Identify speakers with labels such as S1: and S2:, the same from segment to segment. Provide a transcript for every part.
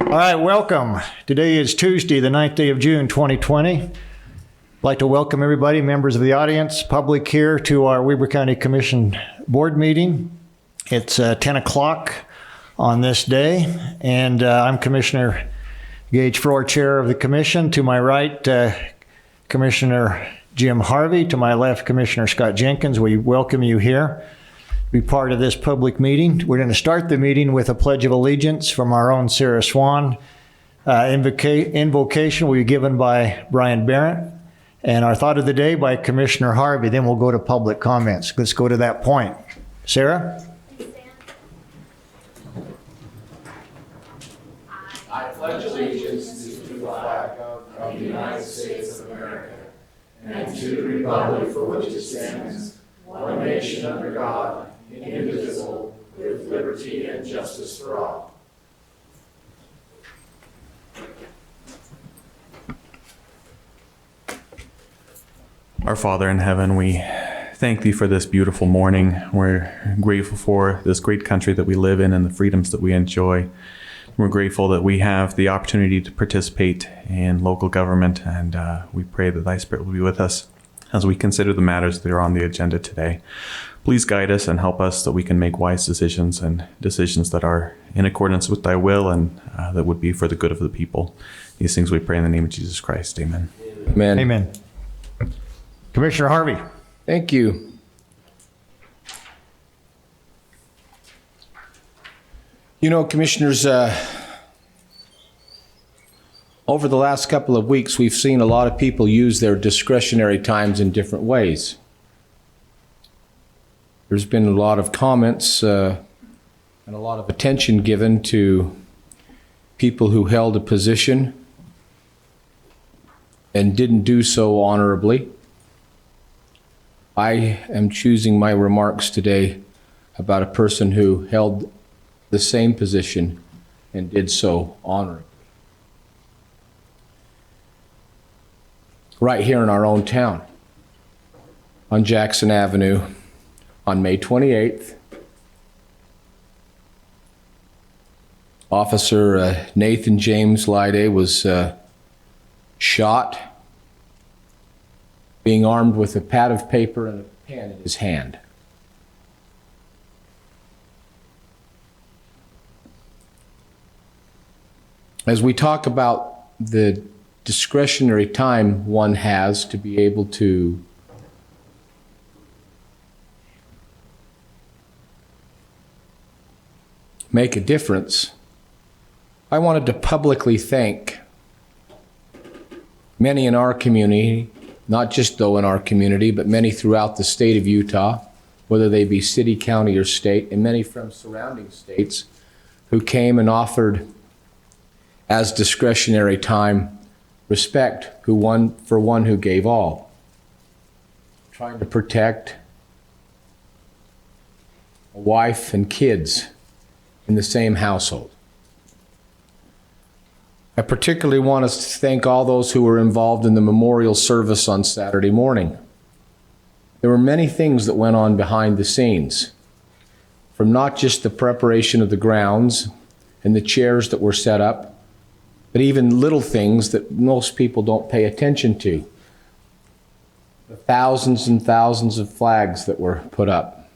S1: All right, welcome. Today is Tuesday, the 9th day of June, 2020. I'd like to welcome everybody, members of the audience, public here to our Weber County Commission board meeting. It's 10 o'clock on this day, and I'm Commissioner Gage Frohr, Chair of the Commission. To my right, Commissioner Jim Harvey. To my left, Commissioner Scott Jenkins. We welcome you here to be part of this public meeting. We're going to start the meeting with a Pledge of Allegiance from our own Sarah Swan. Invocation will be given by Brian Barrett, and our thought of the day by Commissioner Harvey. Then we'll go to public comments. Let's go to that point. Sarah?
S2: I pledge allegiance to the flag of the United States of America and to the republic for which it stands, one nation under God, indivisible, with liberty and justice for all.
S3: Our Father in heaven, we thank thee for this beautiful morning. We're grateful for this great country that we live in and the freedoms that we enjoy. We're grateful that we have the opportunity to participate in local government, and we pray that thy Spirit will be with us as we consider the matters that are on the agenda today. Please guide us and help us that we can make wise decisions and decisions that are in accordance with thy will and that would be for the good of the people. These things we pray in the name of Jesus Christ. Amen.
S4: Amen.
S1: Amen. Commissioner Harvey.
S4: Thank you. You know, Commissioners, over the last couple of weeks, we've seen a lot of people use their discretionary times in different ways. There's been a lot of comments and a lot of attention given to people who held a position and didn't do so honorably. I am choosing my remarks today about a person who held the same position and did so honorably. Right here in our own town, on Jackson Avenue, on May 28th, Officer Nathan James Lyday was shot, being armed with a pad of paper and a pen in his hand. As we talk about the discretionary time one has to be able to make a difference, I wanted to publicly thank many in our community, not just though in our community, but many throughout the state of Utah, whether they be city, county, or state, and many from surrounding states who came and offered as discretionary time respect for one who gave all, trying to protect a wife and kids in the same household. I particularly want us to thank all those who were involved in the memorial service on Saturday morning. There were many things that went on behind the scenes, from not just the preparation of the grounds and the chairs that were set up, but even little things that most people don't pay attention to. The thousands and thousands of flags that were put up.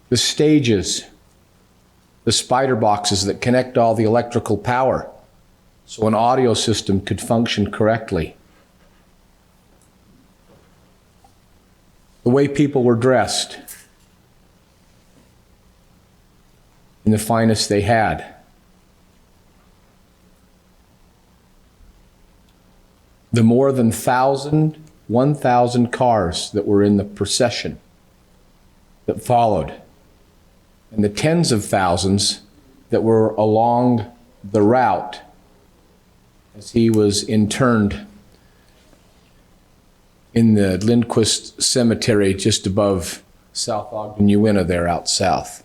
S4: The stages, the spider boxes that connect all the electrical power so an audio system could function correctly. The way people were dressed in the finest they had. The more than 1,000 cars that were in the procession that followed, and the tens of thousands that were along the route as he was interned in the Lindquist Cemetery just above South Ogden, Uinta there out south.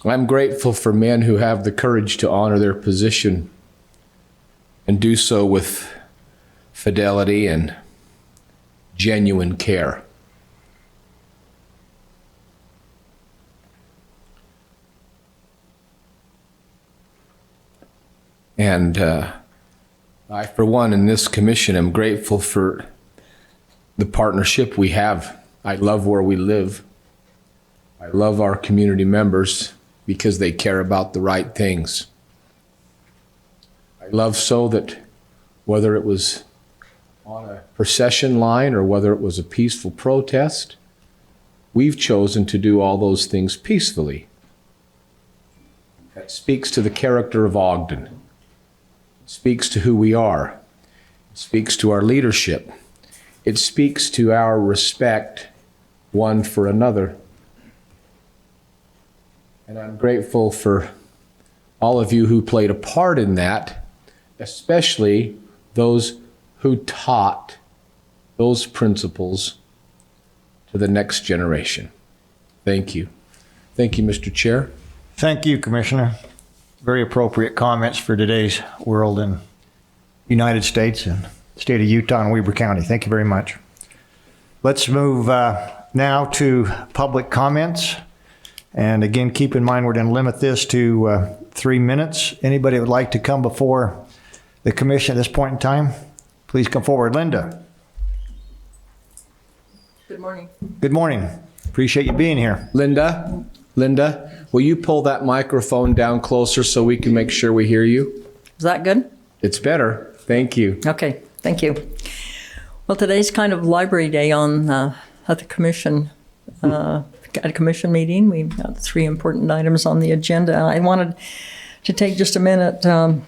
S4: I'm grateful for men who have the courage to honor their position and do so with fidelity and genuine care. And I, for one, in this commission, am grateful for the partnership we have. I love where we live. I love our community members because they care about the right things. I love so that whether it was on a procession line or whether it was a peaceful protest, we've chosen to do all those things peacefully. That speaks to the character of Ogden. It speaks to who we are. It speaks to our leadership. It speaks to our respect one for another. And I'm grateful for all of you who played a part in that, especially those who taught those principles to the next generation. Thank you. Thank you, Mr. Chair.
S1: Thank you, Commissioner. Very appropriate comments for today's world and United States and state of Utah and Weber County. Thank you very much. Let's move now to public comments. And again, keep in mind, we're going to limit this to 3 minutes. Anybody would like to come before the commission at this point in time, please come forward. Linda.
S5: Good morning.
S1: Good morning. Appreciate you being here.
S4: Linda, will you pull that microphone down closer so we can make sure we hear you?
S5: Is that good?
S4: It's better. Thank you.
S5: Okay, thank you. Well, today's kind of library day on at the commission. At a commission meeting, we've got 3 important items on the agenda. I wanted to take just a minute to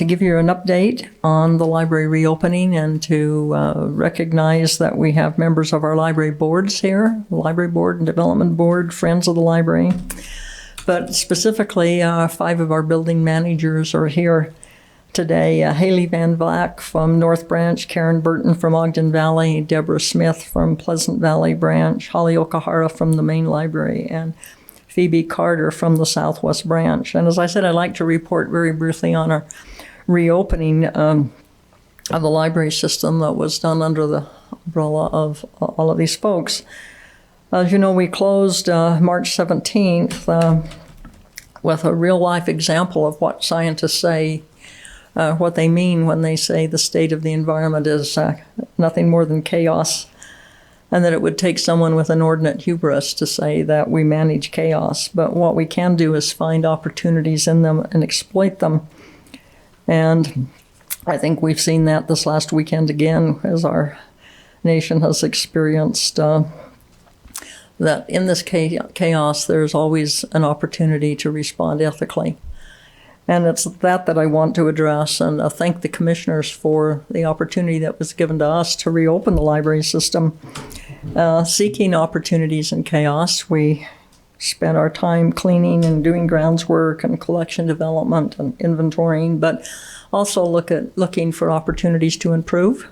S5: give you an update on the library reopening and to recognize that we have members of our library boards here, the library board and development board, friends of the library. But specifically, 5 of our building managers are here today. Haley Van Vlack from North Branch, Karen Burton from Ogden Valley, Deborah Smith from Pleasant Valley Branch, Holly Okahara from the main library, and Phoebe Carter from the Southwest Branch. And as I said, I'd like to report very briefly on our reopening of the library system that was done under the umbrella of all of these folks. As you know, we closed March 17th with a real-life example of what scientists say, what they mean when they say the state of the environment is nothing more than chaos, and that it would take someone with inordinate hubris to say that we manage chaos. But what we can do is find opportunities in them and exploit them. And I think we've seen that this last weekend again, as our nation has experienced that in this chaos, there's always an opportunity to respond ethically. And it's that I want to address, and thank the commissioners for the opportunity that was given to us to reopen the library system. Seeking opportunities in chaos, we spent our time cleaning and doing grounds work and collection development and inventorying, but also looking for opportunities to improve.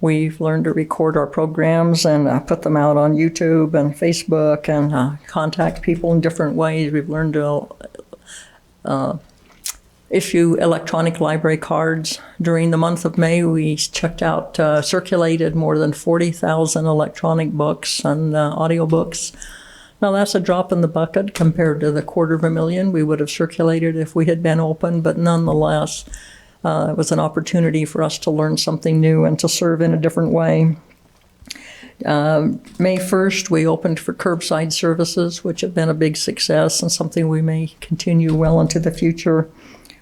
S5: We've learned to record our programs and put them out on YouTube and Facebook and contact people in different ways. We've learned to issue electronic library cards. During the month of May, we circulated more than 40,000 electronic books and audiobooks. Now, that's a drop in the bucket compared to the 250,000 we would have circulated if we had been open, but nonetheless, it was an opportunity for us to learn something new and to serve in a different way. May 1st, we opened for curbside services, which have been a big success and something we may continue well into the future.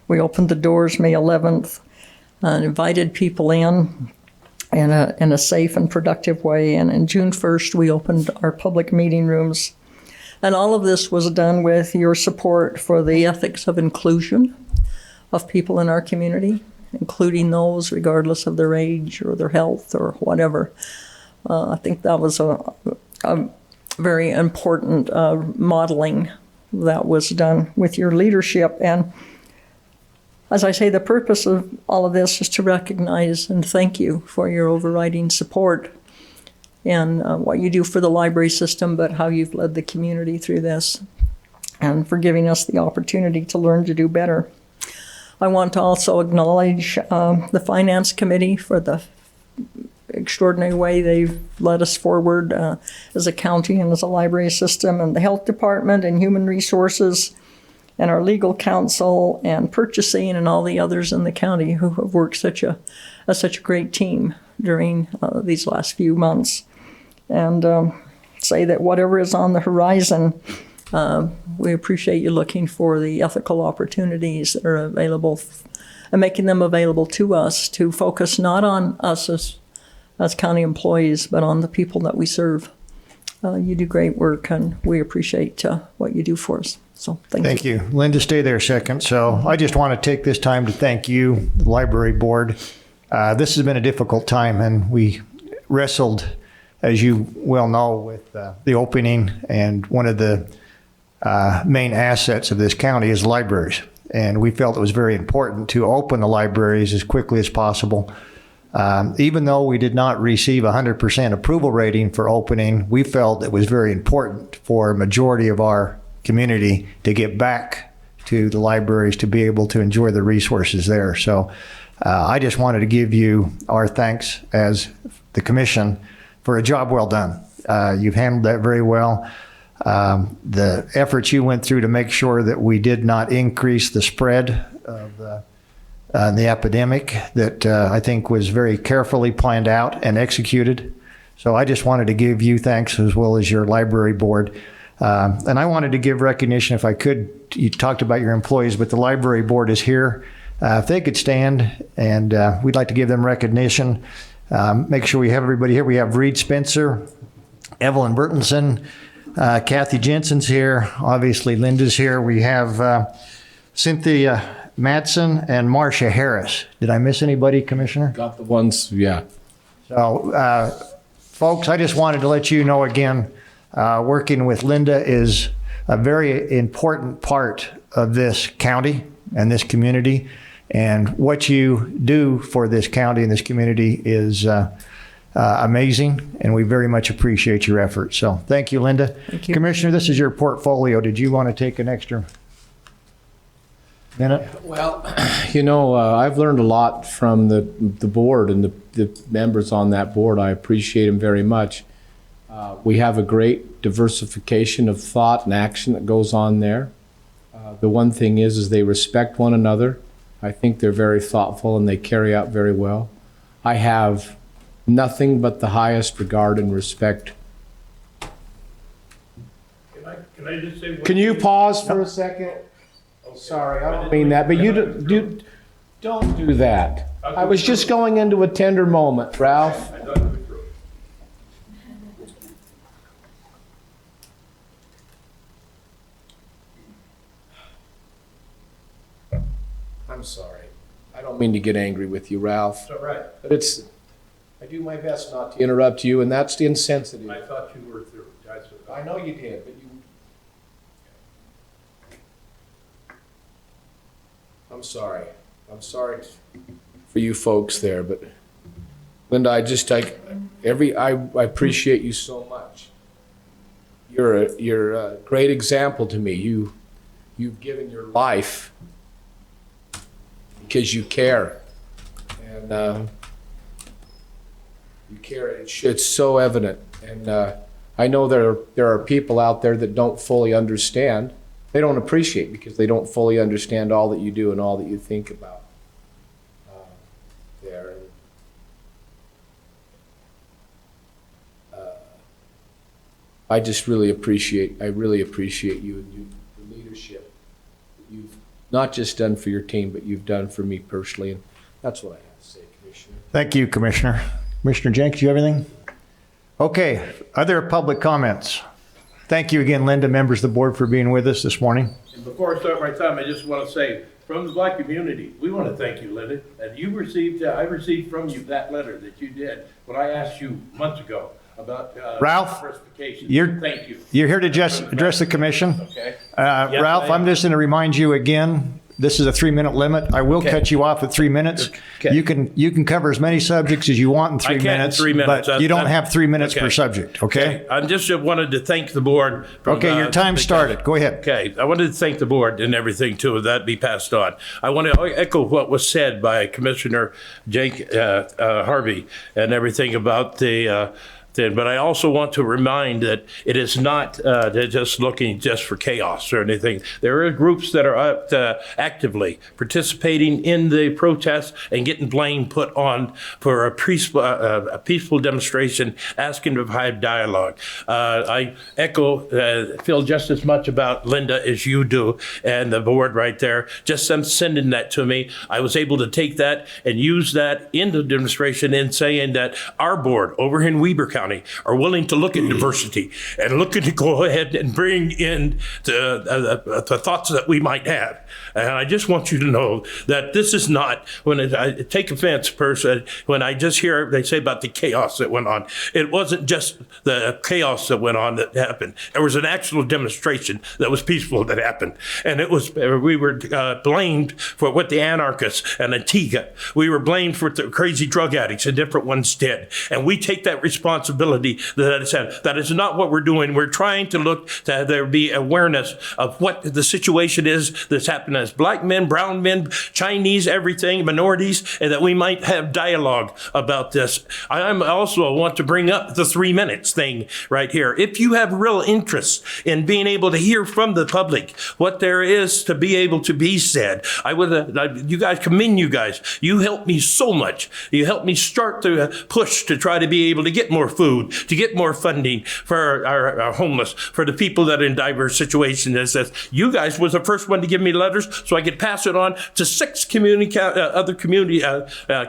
S5: We opened the doors May 11th and invited people in a safe and productive way. And on June 1st, we opened our public meeting rooms. And all of this was done with your support for the ethics of inclusion of people in our community, including those regardless of their age or their health or whatever. I think that was a very important modeling that was done with your leadership. And as I say, the purpose of all of this is to recognize and thank you for your overriding support and what you do for the library system, but how you've led the community through this and for giving us the opportunity to learn to do better. I want to also acknowledge the Finance Committee for the extraordinary way they've led us forward as a county and as a library system, and the health department and human resources and our legal counsel and purchasing and all the others in the county who have worked such a great team during these last few months. And say that whatever is on the horizon, we appreciate you looking for the ethical opportunities that are available and making them available to us to focus not on us as county employees, but on the people that we serve. You do great work, and we appreciate what you do for us. So thank you.
S1: Thank you. Linda, stay there a second. So I just want to take this time to thank you, the library board. This has been a difficult time, and we wrestled, as you well know, with the opening, and one of the main assets of this county is libraries. And we felt it was very important to open the libraries as quickly as possible. Even though we did not receive 100% approval rating for opening, we felt it was very important for a majority of our community to get back to the libraries to be able to enjoy the resources there. So I just wanted to give you our thanks as the commission for a job well done. You've handled that very well. The efforts you went through to make sure that we did not increase the spread of the epidemic that I think was very carefully planned out and executed. So I just wanted to give you thanks, as well as your library board. And I wanted to give recognition, if I could. You talked about your employees, but the library board is here. If they could stand, and we'd like to give them recognition. Make sure we have everybody here. We have Reed Spencer, Evelyn Burtonson, Kathy Jensen's here. Obviously, Linda's here. We have Cynthia Matson and Marcia Harris. Did I miss anybody, Commissioner?
S4: Got the ones, yeah.
S1: So, folks, I just wanted to let you know again, working with Linda is a very important part of this county and this community. And what you do for this county and this community is amazing, and we very much appreciate your efforts. So thank you, Linda.
S5: Thank you.
S1: Commissioner, this is your portfolio. Did you want to take an extra minute?
S4: Well, I've learned a lot from the board and the members on that board. I appreciate them very much. We have a great diversification of thought and action that goes on there. The one thing is they respect one another. I think they're very thoughtful and they carry out very well. I have nothing but the highest regard and respect.
S2: Can I just say one
S4: Can you
S2: thing?
S4: pause for a second? Oh, sorry, I don't mean that, but you don't do that. I was just going into a tender moment, Ralph.
S2: I thought it was true.
S4: I'm sorry. I don't mean to get angry with you, Ralph.
S2: It's all right.
S4: But I do my best not to interrupt you, and that's insensitive.
S2: I thought you were through. That's what
S4: I know you did, but I'm sorry. I'm sorry for you folks there, but Linda, I appreciate you so much. You're a great example to me. You've given your life because you care, and you care. It's so evident, and I know there are people out there that don't fully understand. They don't appreciate because they don't fully understand all that you do and all that you think about there. I really appreciate you and the leadership that you've not just done for your team, but you've done for me personally, and that's what I have to say, Commissioner.
S1: Thank you, Commissioner. Commissioner Jenkins, you have anything? Okay, other public comments? Thank you again, Linda, members of the board, for being with us this morning.
S2: And before I start my time, I just want to say, from the Black community, we want to thank you, Linda. And I received from you that letter that you did when I asked you months ago about
S1: Ralph,
S2: diversification. Thank you.
S1: You're here to just address the commission.
S2: Okay.
S1: Ralph, I'm just going to remind you again, This is a 3-minute limit. I will cut you off at 3 minutes.
S2: Okay.
S1: You can cover as many subjects as you want in 3
S2: I can in
S1: minutes.
S2: 3 minutes.
S1: But you don't have 3 minutes
S2: Okay.
S1: per subject, okay?
S2: I just wanted to thank the board. from,
S1: Okay, your time started. Go ahead.
S2: Okay, I wanted to thank the board and everything too, that be passed on. I want to echo what was said by Commissioner Jake Harvey and everything about the thing. But I also want to remind that it is not just looking just for chaos or anything. There are groups that are actively participating in the protests and getting blame put on for a peaceful demonstration, asking to have dialogue. I feel just as much about Linda as you do, and the board right there. Just them sending that to me, I was able to take that and use that in the demonstration in saying that our board over in Weber County are willing to look at diversity and looking to go ahead and bring in the thoughts that we might have. And I just want you to know that this is not, I take offense, person, when I just hear they say about the chaos that went on. It wasn't just the chaos that went on that happened. There was an actual demonstration that was peaceful that happened. And it was, we were blamed for what the anarchists and Antigua, we were blamed for the crazy drug addicts and different ones did. And we take that responsibility that is not what we're doing. We're trying to look to there be awareness of what the situation is that's happening as black men, brown men, Chinese, everything, minorities, and that we might have dialogue about this. I also want to bring up the 3 minutes thing right here. If you have real interest in being able to hear from the public what there is to be able to be said, I would, you guys, commend you guys. You helped me so much. You helped me start the push to try to be able to get more food, to get more funding for our homeless, for the people that are in diverse situations. You guys was the first one to give me letters so I could pass it on to 6 other community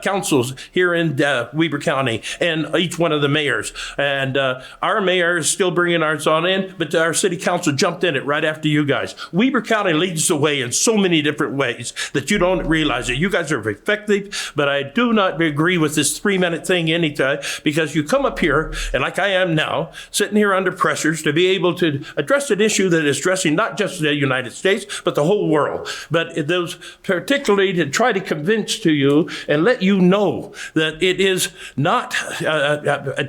S2: councils here in Weber County and each one of the mayors. And our mayor is still bringing ours on in, but our city council jumped in it right after you guys. Weber County leads the way in so many different ways that you don't realize it. You guys are effective, but I do not agree with this 3-minute thing anytime, because you come up here and like I am now, sitting here under pressures to be able to address an issue that is addressing not just the United States, but the whole world. But those particularly to try to convince to you and let you know that it is not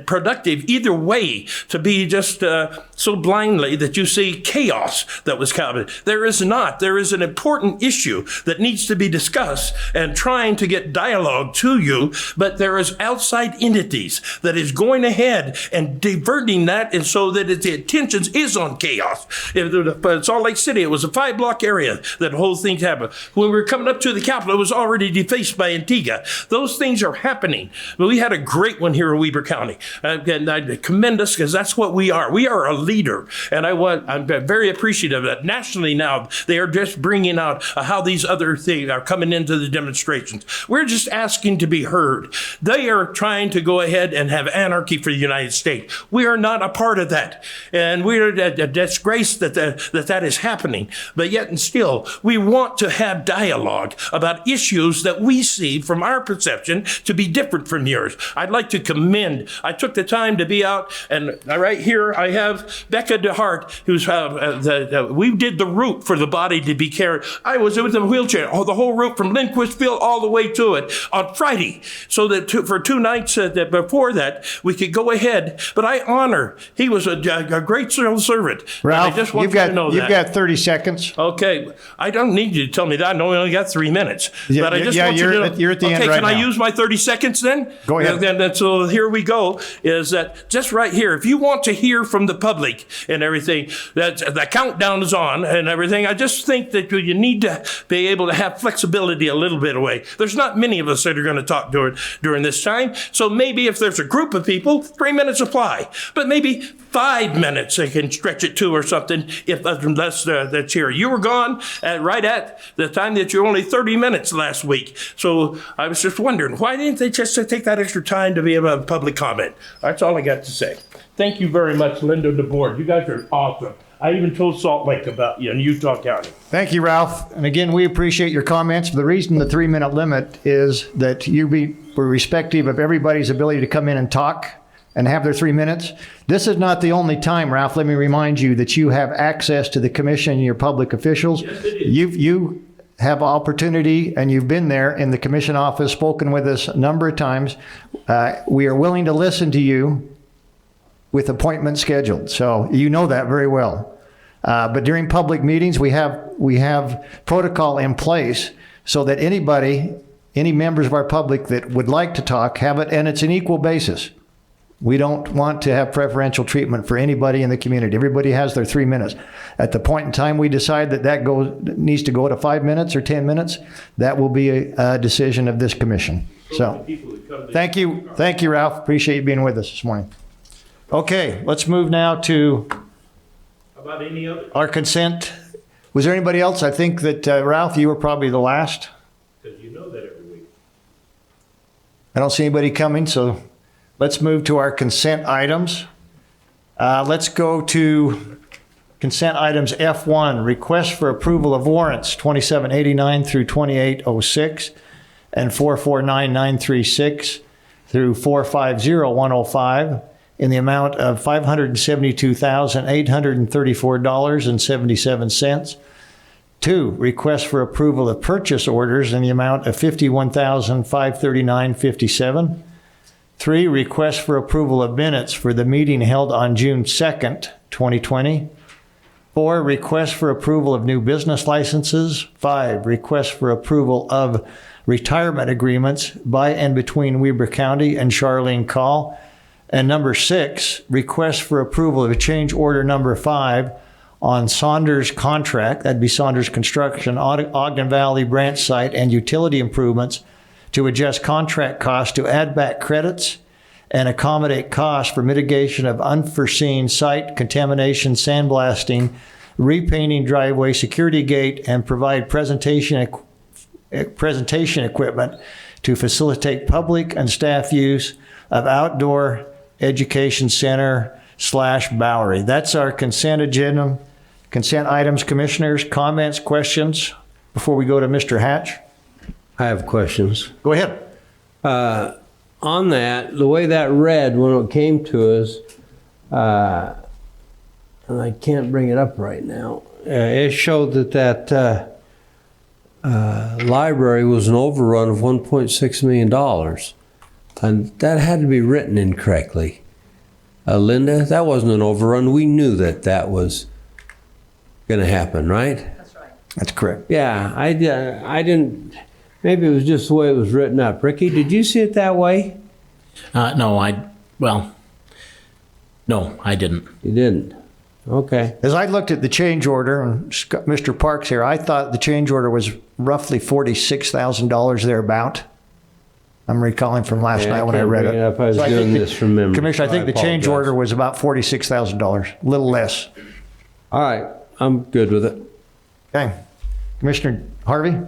S2: productive either way to be just so blindly that you see chaos that was coming. There is not. There is an important issue that needs to be discussed and trying to get dialogue to you, but there is outside entities that is going ahead and diverting that, and so that the attention is on chaos. In Salt Lake City, it was a 5-block area that the whole thing happened. When we were coming up to the Capitol, it was already defaced by Antigua. Those things are happening. But we had a great one here in Weber County. And I commend us because that's what we are. We are a leader. And I'm very appreciative of that. Nationally now, they are just bringing out how these other things are coming into the demonstrations. We're just asking to be heard. They are trying to go ahead and have anarchy for the United States. We are not a part of that. And we're a disgrace that that is happening. But yet and still, we want to have dialogue about issues that we see from our perception to be different from yours. I'd like to commend, I took the time to be out, and right here I have Becca DeHart, who's, we did the route for the body to be carried. I was with a wheelchair, the whole route from Lindquist Field all the way to it on Friday, so that for 2 nights before that, we could go ahead. But I honor, he was a great civil servant.
S1: Ralph,
S2: I just want you to know
S1: you've got 30 seconds.
S2: Okay, I don't need you to tell me that. I know we only got 3 minutes. But I just want you to know.
S1: You're at the end
S2: okay,
S1: right
S2: can I
S1: now.
S2: use my 30 seconds then?
S1: Go ahead.
S2: And so here we go, is that just right here, if you want to hear from the public and everything, that the countdown is on and everything, I just think that you need to be able to have flexibility a little bit away. There's not many of us that are going to talk during this time. So maybe if there's a group of people, 3 minutes apply. But maybe 5 minutes they can stretch it to or something, unless that's here. You were gone right at the time that you're only 30 minutes last week. So I was just wondering, why didn't they just take that extra time to be able to have public comment? That's all I got to say. Thank you very much, Linda and the board. You guys are awesome. I even told Salt Lake about you in Utah County.
S1: Thank you, Ralph. And again, we appreciate your comments. The reason the 3-minute limit is that we're respective of everybody's ability to come in and talk and have their 3 minutes. This is not the only time, Ralph. Let me remind you that you have access to the commission and your public officials.
S2: Yes, it is.
S1: have opportunity, and you've been there in the commission office, spoken with us a number of times, we are willing to listen to you with appointments scheduled. So you know that very well. But during public meetings, we have protocol in place so that any members of our public that would like to talk have it, and it's an equal basis. We don't want to have preferential treatment for anybody in the community. Everybody has their 3 minutes. At the point in time we decide that needs to go to 5 minutes or 10 minutes, that will be a decision of this commission. So, thank you, Ralph. Appreciate you being with us this morning. Okay, let's move now to
S2: About any other,
S1: our consent. Was there anybody else? I think that, Ralph, you were probably the last.
S2: because you know that every week.
S1: I don't see anybody coming, so let's move to our consent items. Let's go to consent items F1, request for approval of warrants 2789 through 2806 and 449936 through 450105 in the amount of $572,834.77. 2, request for approval of purchase orders in the amount of $51,539.57. 3, request for approval of minutes for the meeting held on June 2nd, 2020. 4, request for approval of new business licenses. 5, request for approval of retirement agreements by and between Weber County and Charlene Call. And number 6, request for approval of change order number 5 on Saunders contract, that'd be Saunders Construction, Ogden Valley branch site and utility improvements to adjust contract costs to add back credits and accommodate costs for mitigation of unforeseen site contamination, sandblasting, repainting driveway, security gate, and provide presentation equipment to facilitate public and staff use of outdoor education center / Bowery. That's our consent agenda, consent items. Commissioners, comments, questions before we go to Mr. Hatch?
S6: I have questions.
S1: Go ahead.
S6: On that, the way that read when it came to us, and I can't bring it up right now, it showed that library was an overrun of $1.6 million. And that had to be written incorrectly. Linda, that wasn't an overrun. We knew that was going to happen, right?
S1: That's correct.
S6: Yeah, I didn't. Maybe it was just the way it was written up. Ricky, did you see it that way?
S7: No, I didn't.
S6: You didn't. Okay.
S1: As I looked at the change order, and Mr. Parks here, I thought the change order was roughly $46,000 thereabout. I'm recalling from last night when I read it.
S6: I was
S1: So I
S6: doing
S1: think
S6: this from memory.
S1: Commissioner, I think the change
S6: apologize.
S1: order was about $46,000, a little less.
S6: All right, I'm good with it.
S1: Okay. Commissioner Harvey,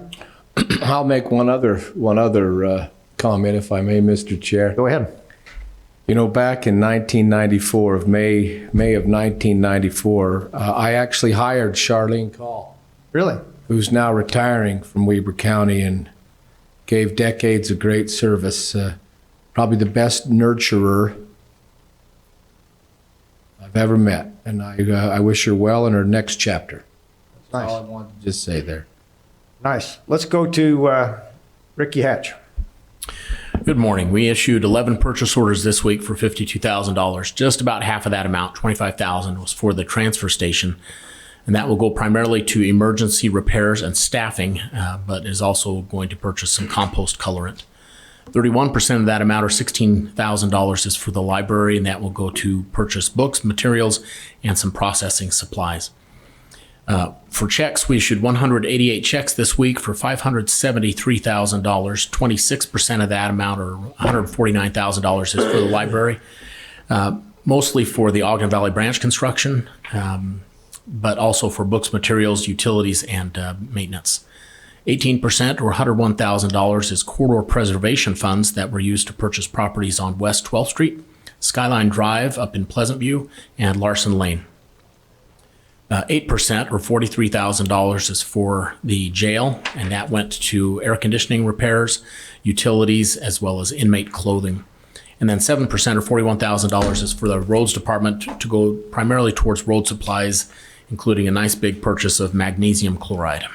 S4: I'll make one other comment, if I may, Mr. Chair.
S1: go ahead.
S4: You know, back in 1994, May of 1994, I actually hired Charlene Call,
S1: Really?
S4: who's now retiring from Weber County and gave decades of great service. Probably the best nurturer I've ever met. And I wish her well in her next chapter. That's all I wanted to just say there.
S1: Nice. Let's go to Ricky Hatch.
S7: Good morning. We issued 11 purchase orders this week for $52,000. Just about half of that amount, $25,000, was for the transfer station. And that will go primarily to emergency repairs and staffing, but is also going to purchase some compost colorant. 31% of that amount, or $16,000, is for the library, and that will go to purchase books, materials, and some processing supplies. For checks, we issued 188 checks this week for $573,000. 26% of that amount, or $149,000, is for the library, mostly for the Ogden Valley branch construction, but also for books, materials, utilities, and maintenance. 18%, or $101,000, is corridor preservation funds that were used to purchase properties on West 12th Street, Skyline Drive up in Pleasant View, and Larson Lane. 8%, or $43,000, is for the jail, and that went to air conditioning repairs, utilities, as well as inmate clothing. And then 7%, or $41,000, is for the roads department to go primarily towards road supplies, including a nice big purchase of magnesium chloride.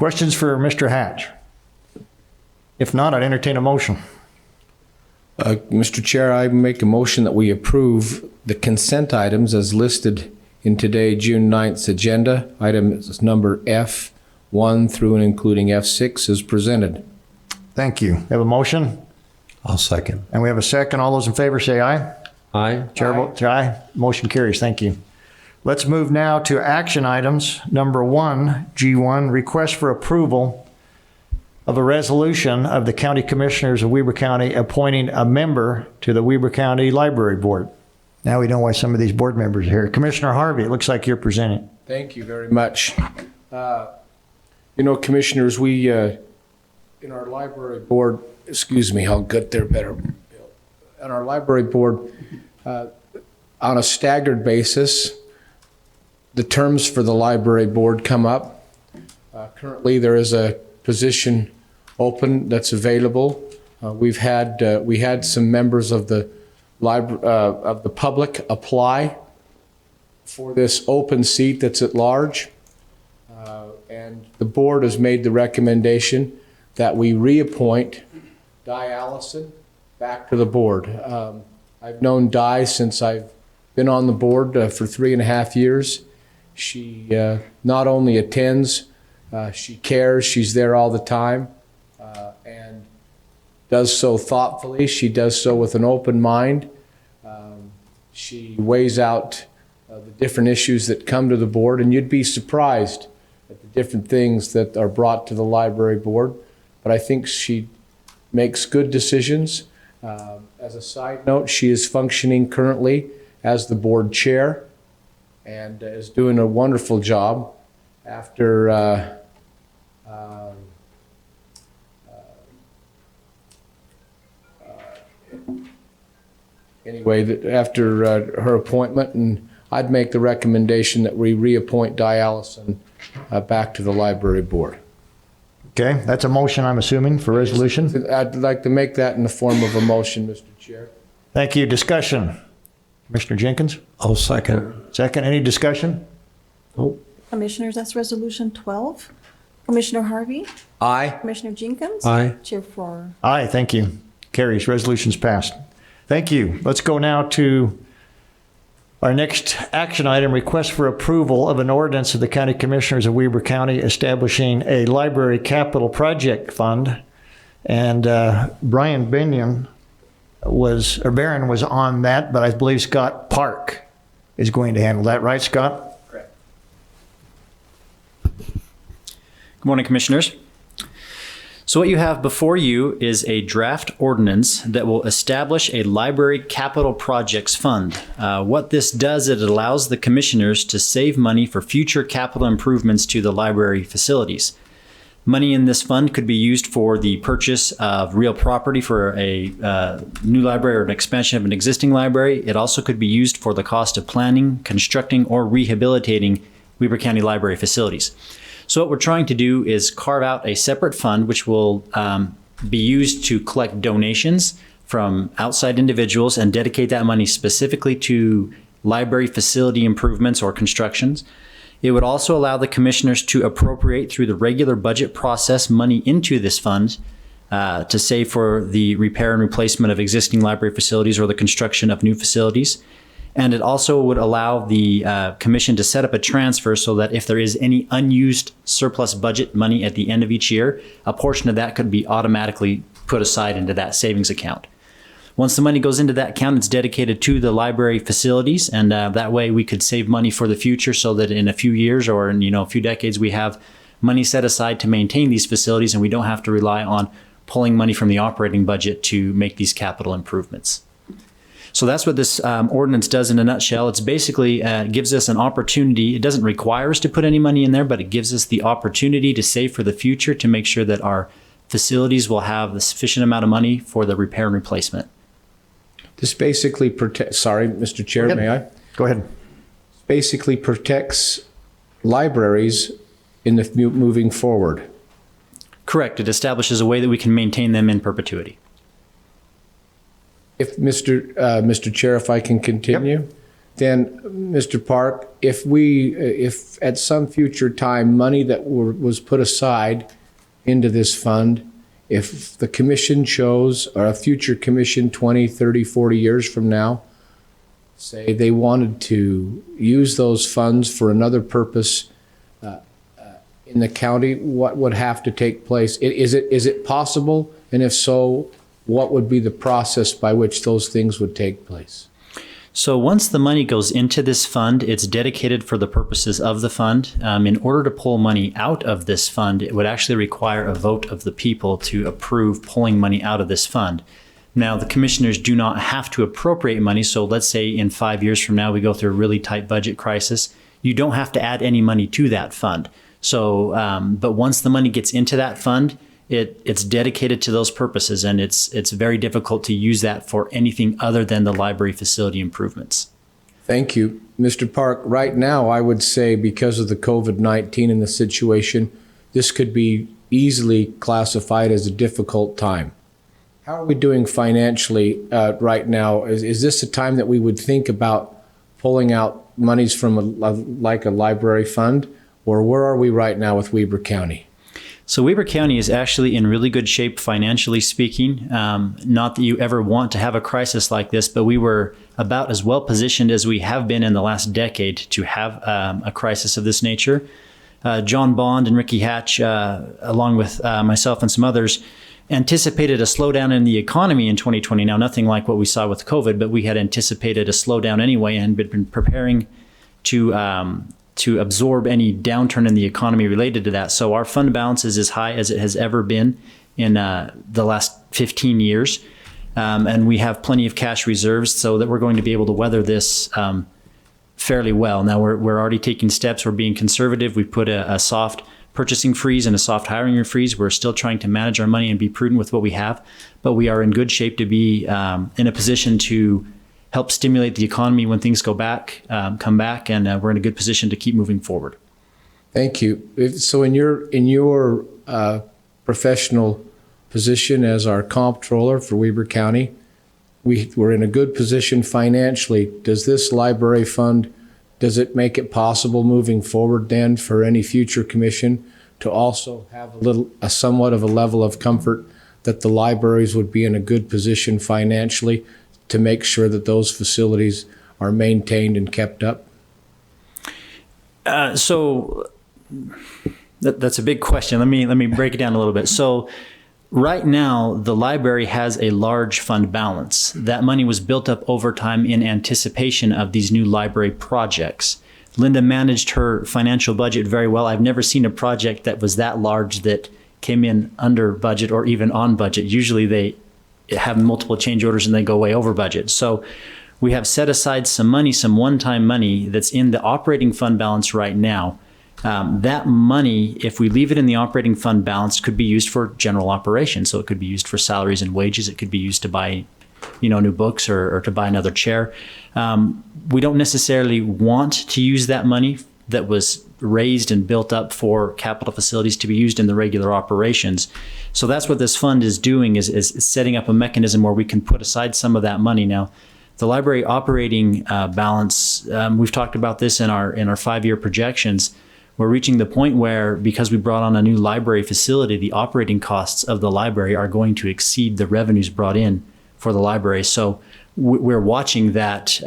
S1: Questions for Mr. Hatch? If not, I'd entertain a motion.
S4: Mr. Chair, I make a motion that we approve the consent items as listed in today, June 9th agenda. Items number F1 through and including F6 is presented.
S1: Thank you. We have a motion,
S6: I'll second.
S1: and we have a second. All those in favor say aye.
S6: Aye.
S1: Chair votes aye. Motion carries. Thank you. Let's move now to action items. Number 1, G1, request for approval of a resolution of the County Commissioners of Weber County appointing a member to the Weber County Library Board. Now we know why some of these board members are here. Commissioner Harvey, it looks like you're presenting.
S4: Thank you very much. Commissioners, we, in our library board, excuse me, I'll get there better. On our library board, on a staggered basis, the terms for the library board come up. Currently, there is a position open that's available. We had some members of the public apply for this open seat that's at large. And the board has made the recommendation that we reappoint Di Allison back to the board. I've known Di since I've been on the board for 3.5 years. She not only attends, she cares, she's there all the time, and does so thoughtfully. She does so with an open mind. She weighs out the different issues that come to the board, and you'd be surprised at the different things that are brought to the library board. But I think she makes good decisions. As a side note, she is functioning currently as the board chair and is doing a wonderful job after after her appointment, and I'd make the recommendation that we reappoint Di Allison back to the library board.
S1: Okay, that's a motion, I'm assuming, for resolution.
S4: I'd like to make that in the form of a motion, Mr. Chair.
S1: Thank you. Discussion. Commissioner Jenkins?
S6: I'll second.
S1: Second. Any discussion?
S2: Commissioners, that's Resolution 12. Commissioner Harvey?
S4: Aye.
S2: Commissioner Jenkins?
S6: Aye.
S2: Chair Farrar?
S1: Aye, thank you. Carries. Resolution's passed. Thank you. Let's go now to our next action item, request for approval of an ordinance of the County Commissioners of Weber County establishing a library capital project fund. And Brian Barron was on that, but I believe Scott Park is going to handle that, right, Scott?
S8: Correct. Good morning, Commissioners. So what you have before you is a draft ordinance that will establish a library capital projects fund. What this does, it allows the commissioners to save money for future capital improvements to the library facilities. Money in this fund could be used for the purchase of real property for a new library or an expansion of an existing library. It also could be used for the cost of planning, constructing, or rehabilitating Weber County library facilities. So what we're trying to do is carve out a separate fund which will be used to collect donations from outside individuals and dedicate that money specifically to library facility improvements or constructions. It would also allow the commissioners to appropriate through the regular budget process money into this fund to save for the repair and replacement of existing library facilities or the construction of new facilities. And it also would allow the commission to set up a transfer so that if there is any unused surplus budget money at the end of each year, a portion of that could be automatically put aside into that savings account. Once the money goes into that account, it's dedicated to the library facilities, and that way we could save money for the future so that in a few years or in a few decades we have money set aside to maintain these facilities and we don't have to rely on pulling money from the operating budget to make these capital improvements. So that's what this ordinance does in a nutshell. It's basically gives us an opportunity. It doesn't require us to put any money in there, but it gives us the opportunity to save for the future to make sure that our facilities will have the sufficient amount of money for the repair and replacement.
S4: This basically sorry, Mr. Chair, may I?
S1: Go ahead.
S4: Basically protects libraries in the moving forward.
S8: Correct. It establishes a way that we can maintain them in perpetuity.
S4: If Mr. Chair, if I can continue, then, Mr. Park, if at some future time money that was put aside into this fund, if the commission chose, or a future commission 20, 30, 40 years from now, say they wanted to use those funds for another purpose in the county, what would have to take place? Is it possible? And if so, what would be the process by which those things would take place?
S8: So once the money goes into this fund, it's dedicated for the purposes of the fund. In order to pull money out of this fund, it would actually require a vote of the people to approve pulling money out of this fund. Now, the commissioners do not have to appropriate money. So let's say in 5 years from now, we go through a really tight budget crisis. You don't have to add any money to that fund. So, but once the money gets into that fund, it's dedicated to those purposes, and it's very difficult to use that for anything other than the library facility improvements.
S4: Thank you. Mr. Park, right now, I would say because of the COVID-19 and the situation, this could be easily classified as a difficult time. How are we doing financially right now? Is this a time that we would think about pulling out monies from like a library fund? Or where are we right now with Weber County?
S8: So Weber County is actually in really good shape financially speaking. Not that you ever want to have a crisis like this, but we were about as well positioned as we have been in the last decade to have a crisis of this nature. John Bond and Ricky Hatch, along with myself and some others, anticipated a slowdown in the economy in 2020. Now, nothing like what we saw with COVID, but we had anticipated a slowdown anyway and been preparing to absorb any downturn in the economy related to that. So our fund balance is as high as it has ever been in the last 15 years. And we have plenty of cash reserves so that we're going to be able to weather this fairly well. Now we're already taking steps. We're being conservative. We put a soft purchasing freeze and a soft hiring freeze. We're still trying to manage our money and be prudent with what we have, but we are in good shape to be in a position to help stimulate the economy when things come back, and we're in a good position to keep moving forward.
S4: Thank you. So in your professional position as our comptroller for Weber County, we're in a good position financially. Does this library fund, does it make it possible moving forward then for any future commission to also have a somewhat of a level of comfort that the libraries would be in a good position financially to make sure that those facilities are maintained and kept up?
S8: So that's a big question. Let me break it down a little bit. So right now, the library has a large fund balance. That money was built up over time in anticipation of these new library projects. Linda managed her financial budget very well. I've never seen a project that was that large that came in under budget or even on budget. Usually they have multiple change orders and they go way over budget. So we have set aside some money, some one-time money that's in the operating fund balance right now. That money, if we leave it in the operating fund balance, could be used for general operations. So it could be used for salaries and wages. It could be used to buy, new books or to buy another chair. We don't necessarily want to use that money that was raised and built up for capital facilities to be used in the regular operations. So that's what this fund is doing, is setting up a mechanism where we can put aside some of that money. Now, the library operating balance, we've talked about this in our 5-year projections. We're reaching the point where, because we brought on a new library facility, the operating costs of the library are going to exceed the revenues brought in for the library. So we're watching that.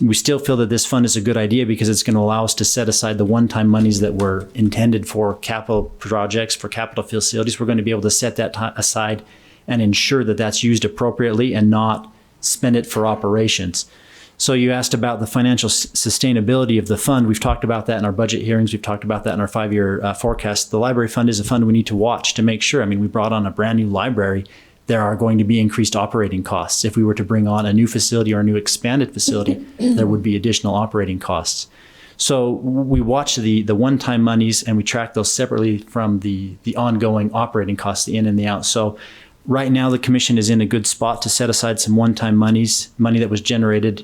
S8: We still feel that this fund is a good idea because it's going to allow us to set aside the one-time monies that were intended for capital projects, for capital facilities. We're going to be able to set that aside and ensure that that's used appropriately and not spend it for operations. So you asked about the financial sustainability of the fund. We've talked about that in our budget hearings. We've talked about that in our 5-year forecast. The library fund is a fund we need to watch to make sure. I mean, we brought on a brand new library. There are going to be increased operating costs. If we were to bring on a new facility or a new expanded facility, there would be additional operating costs. So we watch the one-time monies and we track those separately from the ongoing operating costs, the in and the out. So right now, the commission is in a good spot to set aside some one-time money that was generated,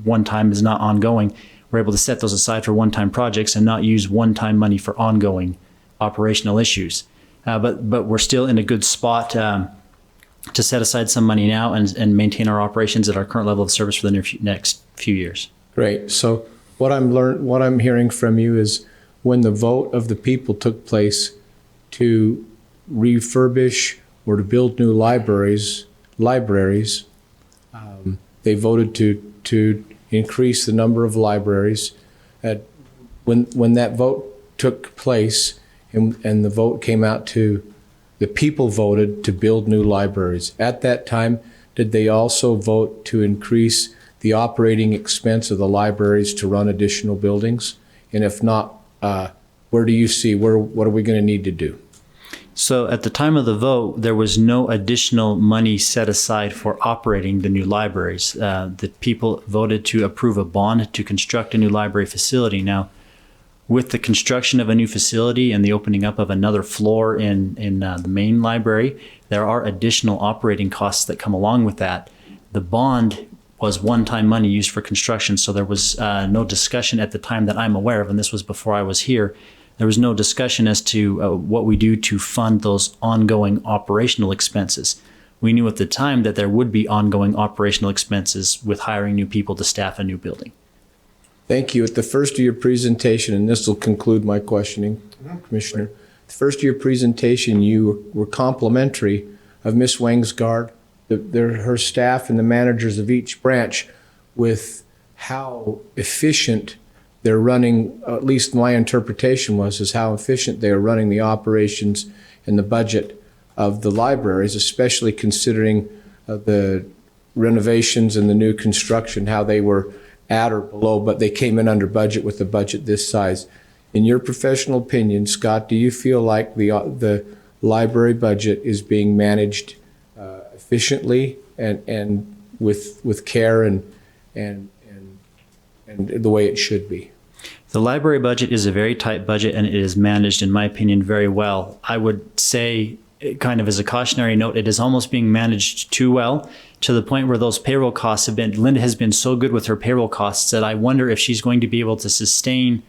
S8: one time is not ongoing. We're able to set those aside for one-time projects and not use one-time money for ongoing operational issues. But we're still in a good spot to set aside some money now and maintain our operations at our current level of service for the next few years.
S4: Great. So what I'm hearing from you is when the vote of the people took place to refurbish or to build new libraries, they voted to increase the number of libraries. When that vote took place and the vote came out to, the people voted to build new libraries. At that time, did they also vote to increase the operating expense of the libraries to run additional buildings? And if not, where do you see, what are we going to need to do?
S8: So at the time of the vote, there was no additional money set aside for operating the new libraries. The people voted to approve a bond to construct a new library facility. Now, with the construction of a new facility and the opening up of another floor in the main library, there are additional operating costs that come along with that. The bond was one-time money used for construction, so there was no discussion at the time that I'm aware of, and this was before I was here. There was no discussion as to what we do to fund those ongoing operational expenses. We knew at the time that there would be ongoing operational expenses with hiring new people to staff a new building.
S4: Thank you. At the first of your presentation, and this will conclude my questioning, Commissioner, the first of your presentation, you were complimentary of Ms. Wangsgaard, her staff and the managers of each branch with how efficient they're running, at least my interpretation is how efficient they are running the operations and the budget of the libraries, especially considering the renovations and the new construction, how they were at or below, but they came in under budget with a budget this size. In your professional opinion, Scott, do you feel like the library budget is being managed efficiently and with care and the way it should be?
S8: The library budget is a very tight budget, and it is managed, in my opinion, very well. I would say, kind of as a cautionary note, it is almost being managed too well, to the point where those payroll costs have been, Linda has been so good with her payroll costs that I wonder if she's going to be able to sustain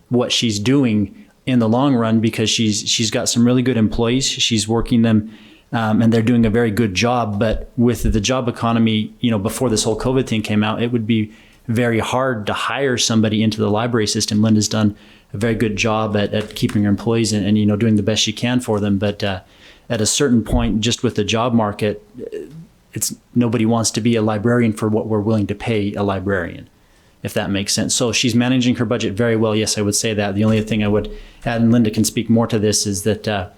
S8: what she's doing in the long run, because she's got some really good employees. She's working them and they're doing a very good job. But with the job economy, before this whole COVID thing came out, it would be very hard to hire somebody into the library system. Linda's done a very good job at keeping her employees and doing the best she can for them. But at a certain point, just with the job market, nobody wants to be a librarian for what we're willing to pay a librarian, if that makes sense. So she's managing her budget very well. Yes, I would say that. The only thing I would add, and Linda can speak more to this, is that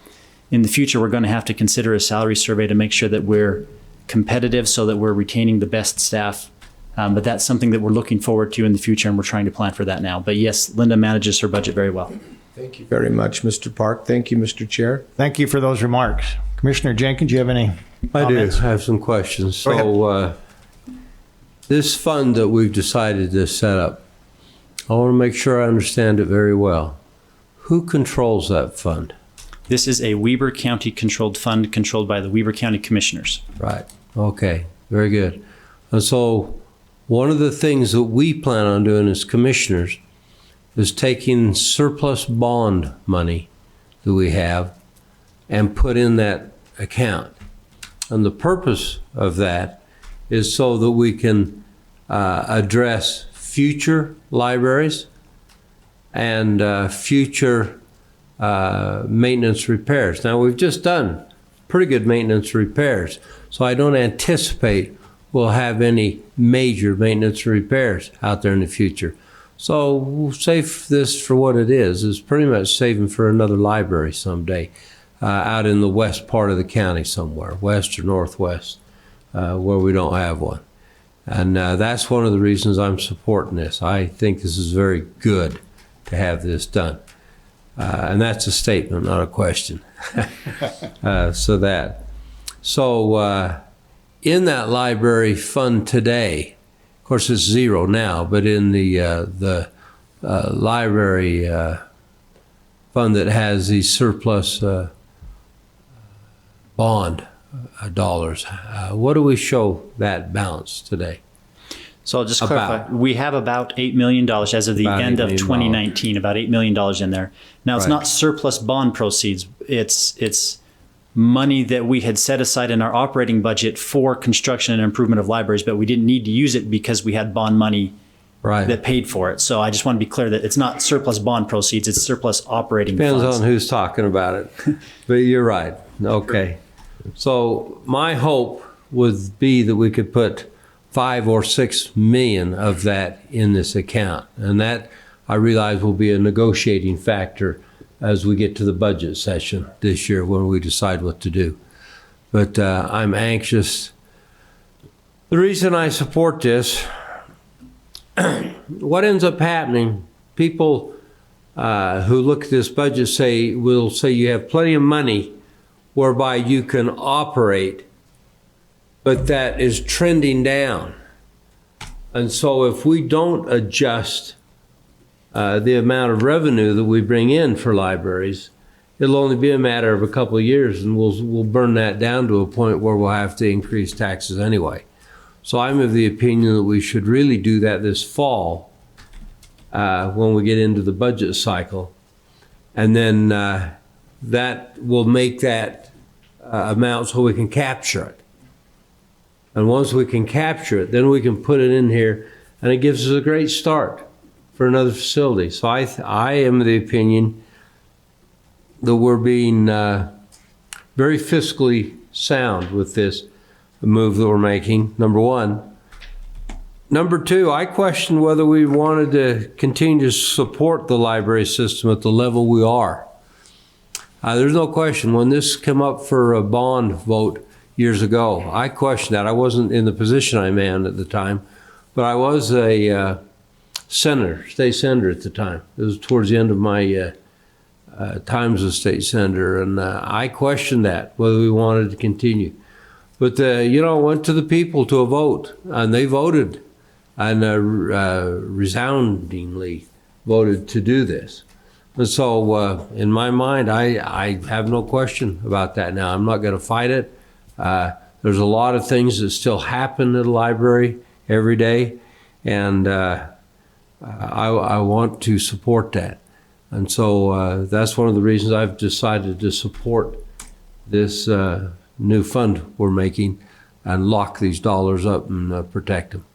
S8: in the future, we're going to have to consider a salary survey to make sure that we're competitive so that we're retaining the best staff. But that's something that we're looking forward to in the future, and we're trying to plan for that now. But yes, Linda manages her budget very well.
S4: Thank you very much, Mr. Park. Thank you, Mr. Chair.
S1: Thank you for those remarks. Commissioner Jenkins, do you have any comments?
S6: I do have some questions.
S1: Go
S6: So this fund that we've decided to set up, I want to make sure I understand it very well. Who controls that fund?
S8: This is a Weber County controlled fund controlled by the Weber County Commissioners.
S6: Right. Okay. Very good. And so one of the things that we plan on doing as commissioners is taking surplus bond money that we have and put in that account. And the purpose of that is so that we can address future libraries and future maintenance repairs. Now, we've just done pretty good maintenance repairs, so I don't anticipate we'll have any major maintenance repairs out there in the future. So we'll save this for what it is. It's pretty much saving for another library someday out in the west part of the county somewhere, west or northwest, where we don't have one. And that's one of the reasons I'm supporting this. I think this is very good to have this done. And that's a statement, not a question. So in that library fund today, of course it's zero now, but in the library fund that has these surplus bond dollars, what do we show that balance today?
S8: So I'll just clarify. We have about $8 million as of the end of 2019, about $8 million in there. Now, it's not surplus bond proceeds. It's money that we had set aside in our operating budget for construction and improvement of libraries, but we didn't need to use it because we had bond money
S6: Right.
S8: that paid for it. So I just want to be clear that it's not surplus bond proceeds, it's surplus operating
S6: Depends
S8: funds.
S6: on who's talking about it. But you're right. Okay. So my hope would be that we could put 5 or 6 million of that in this account. And that, I realize, will be a negotiating factor as we get to the budget session this year when we decide what to do. But I'm anxious. The reason I support this, what ends up happening, people who look at this budget will say you have plenty of money whereby you can operate, but that is trending down. And so if we don't adjust the amount of revenue that we bring in for libraries, it'll only be a matter of a couple of years, and we'll burn that down to a point where we'll have to increase taxes anyway. So I'm of the opinion that we should really do that this fall when we get into the budget cycle. And then that will make that amount so we can capture it. And once we can capture it, then we can put it in here, and it gives us a great start for another facility. So I am of the opinion that we're being very fiscally sound with this move that we're making, number one. Number two, I question whether we wanted to continue to support the library system at the level we are. There's no question, when this came up for a bond vote years ago, I questioned that. I wasn't in the position I'm in at the time, but I was a state senator at the time. It was towards the end of my time as a state senator, and I questioned that, whether we wanted to continue. But, went to the people to a vote, and they voted, and resoundingly voted to do this. And so, in my mind, I have no question about that now. I'm not going to fight it. There's a lot of things that still happen at the library every day, and I want to support that. And so that's one of the reasons I've decided to support this new fund we're making and lock these dollars up and protect them.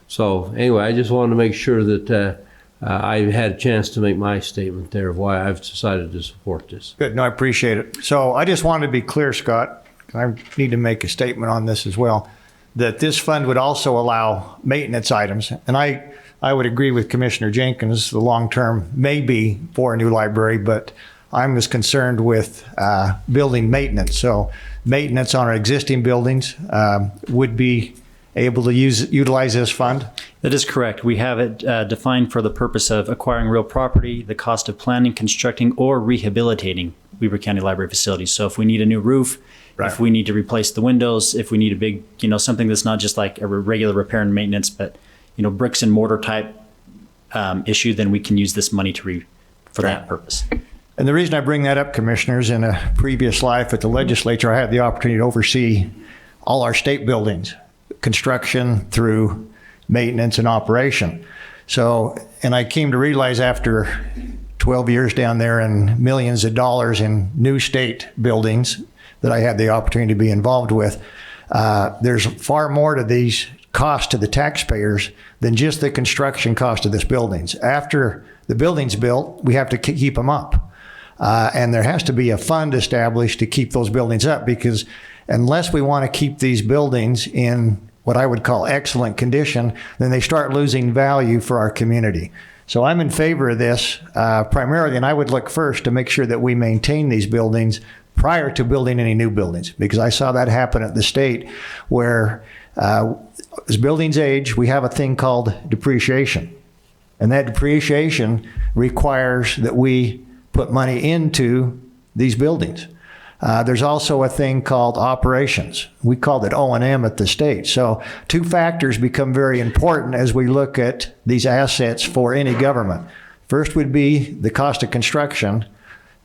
S6: So anyway, I just wanted to make sure that I had a chance to make my statement there of why I've decided to support this.
S1: Good. No, I appreciate it. So I just wanted to be clear, Scott, I need to make a statement on this as well, that this fund would also allow maintenance items. And I would agree with Commissioner Jenkins, the long term may be for a new library, but I'm as concerned with building maintenance. So maintenance on our existing buildings would be able to utilize this fund?
S8: That is correct. We have it defined for the purpose of acquiring real property, the cost of planning, constructing, or rehabilitating Weber County Library facilities. So if we need a new roof,
S1: Right.
S8: if we need to replace the windows, if we need a big, something that's not just like a regular repair and maintenance, but, bricks and mortar type issue, then we can use this money for that purpose.
S1: And the reason I bring that up, Commissioners, in a previous life at the legislature, I had the opportunity to oversee all our state buildings, construction through maintenance and operation. So, and I came to realize after 12 years down there and millions of dollars in new state buildings that I had the opportunity to be involved with, there's far more to these costs to the taxpayers than just the construction cost of this buildings. After the building's built, we have to keep them up. And there has to be a fund established to keep those buildings up, because unless we want to keep these buildings in what I would call excellent condition, then they start losing value for our community. So I'm in favor of this primarily, and I would look first to make sure that we maintain these buildings prior to building any new buildings, because I saw that happen at the state where as buildings age, we have a thing called depreciation. And that depreciation requires that we put money into these buildings. There's also a thing called operations. We called it O&M at the state. So two factors become very important as we look at these assets for any government. First would be the cost of construction.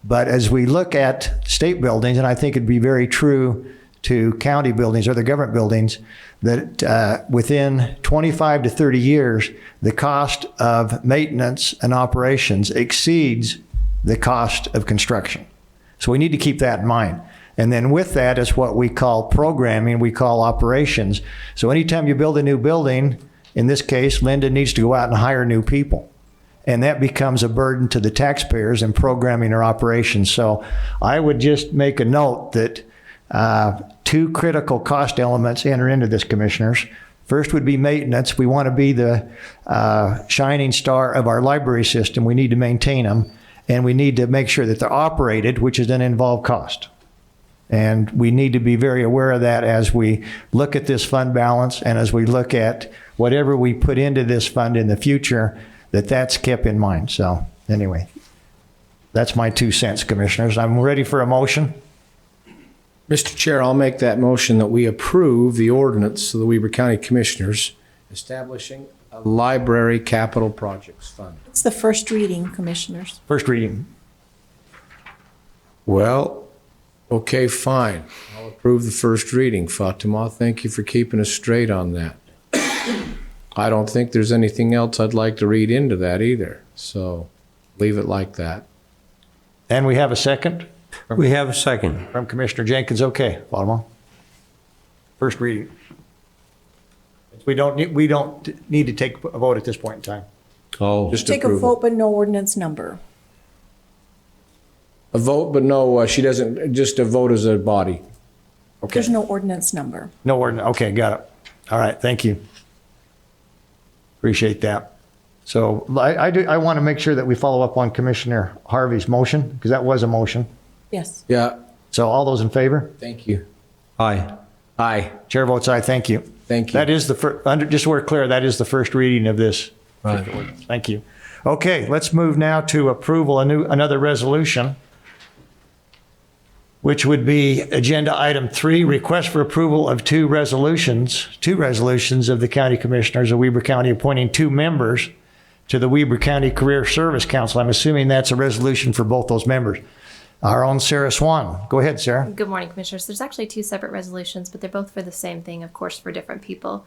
S1: But as we look at state buildings, and I think it'd be very true to county buildings or the government buildings, that within 25 to 30 years, the cost of maintenance and operations exceeds the cost of construction. So we need to keep that in mind. And then with that is what we call programming, we call operations. So anytime you build a new building, in this case, Linda needs to go out and hire new people. And that becomes a burden to the taxpayers in programming our operations. So I would just make a note that two critical cost elements enter into this, Commissioners. First would be maintenance. We want to be the shining star of our library system. We need to maintain them, and we need to make sure that they're operated, which is going to involve cost. And we need to be very aware of that as we look at this fund balance and as we look at whatever we put into this fund in the future, that's kept in mind. So anyway, that's my 2 cents, Commissioners. I'm ready for a motion.
S4: Mr. Chair, I'll make that motion that we approve the ordinance of the Weber County Commissioners establishing a library capital projects fund.
S9: It's the first reading, Commissioners.
S1: First reading.
S4: Well, okay, fine. I'll approve the first reading. Fatima, thank you for keeping us straight on that. I don't think there's anything else I'd like to read into that either. So leave it like that.
S1: And we have a second
S6: We have a second.
S1: from Commissioner Jenkins. Okay, Fatima. First reading. We don't need to take a vote at this point in time.
S6: Oh,
S4: Just
S9: Take a
S4: approval.
S9: vote, but no ordinance number.
S4: A vote, but no, she doesn't, just a vote as a body.
S1: Okay.
S9: There's no ordinance number.
S1: No ordinance. Okay, got it. All right, thank you. Appreciate that. So I want to make sure that we follow up on Commissioner Harvey's motion, because that was a motion.
S9: Yes.
S4: Yeah,
S1: So all those in favor?
S4: thank you.
S6: aye.
S4: Aye,
S1: Chair votes aye. Thank you.
S4: thank you.
S1: That is the first, just so we're clear, that is the first reading of this.
S6: Right.
S1: Thank you. Okay, let's move now to approval, another resolution, which would be Agenda Item 3, request for approval of two resolutions of the County Commissioners of Weber County appointing 2 members to the Weber County Career Service Council. I'm assuming that's a resolution for both those members. Our own Sarah Swan. Go ahead, Sarah.
S10: Good morning, Commissioners. There's actually 2 separate resolutions, but they're both for the same thing, of course, for different people.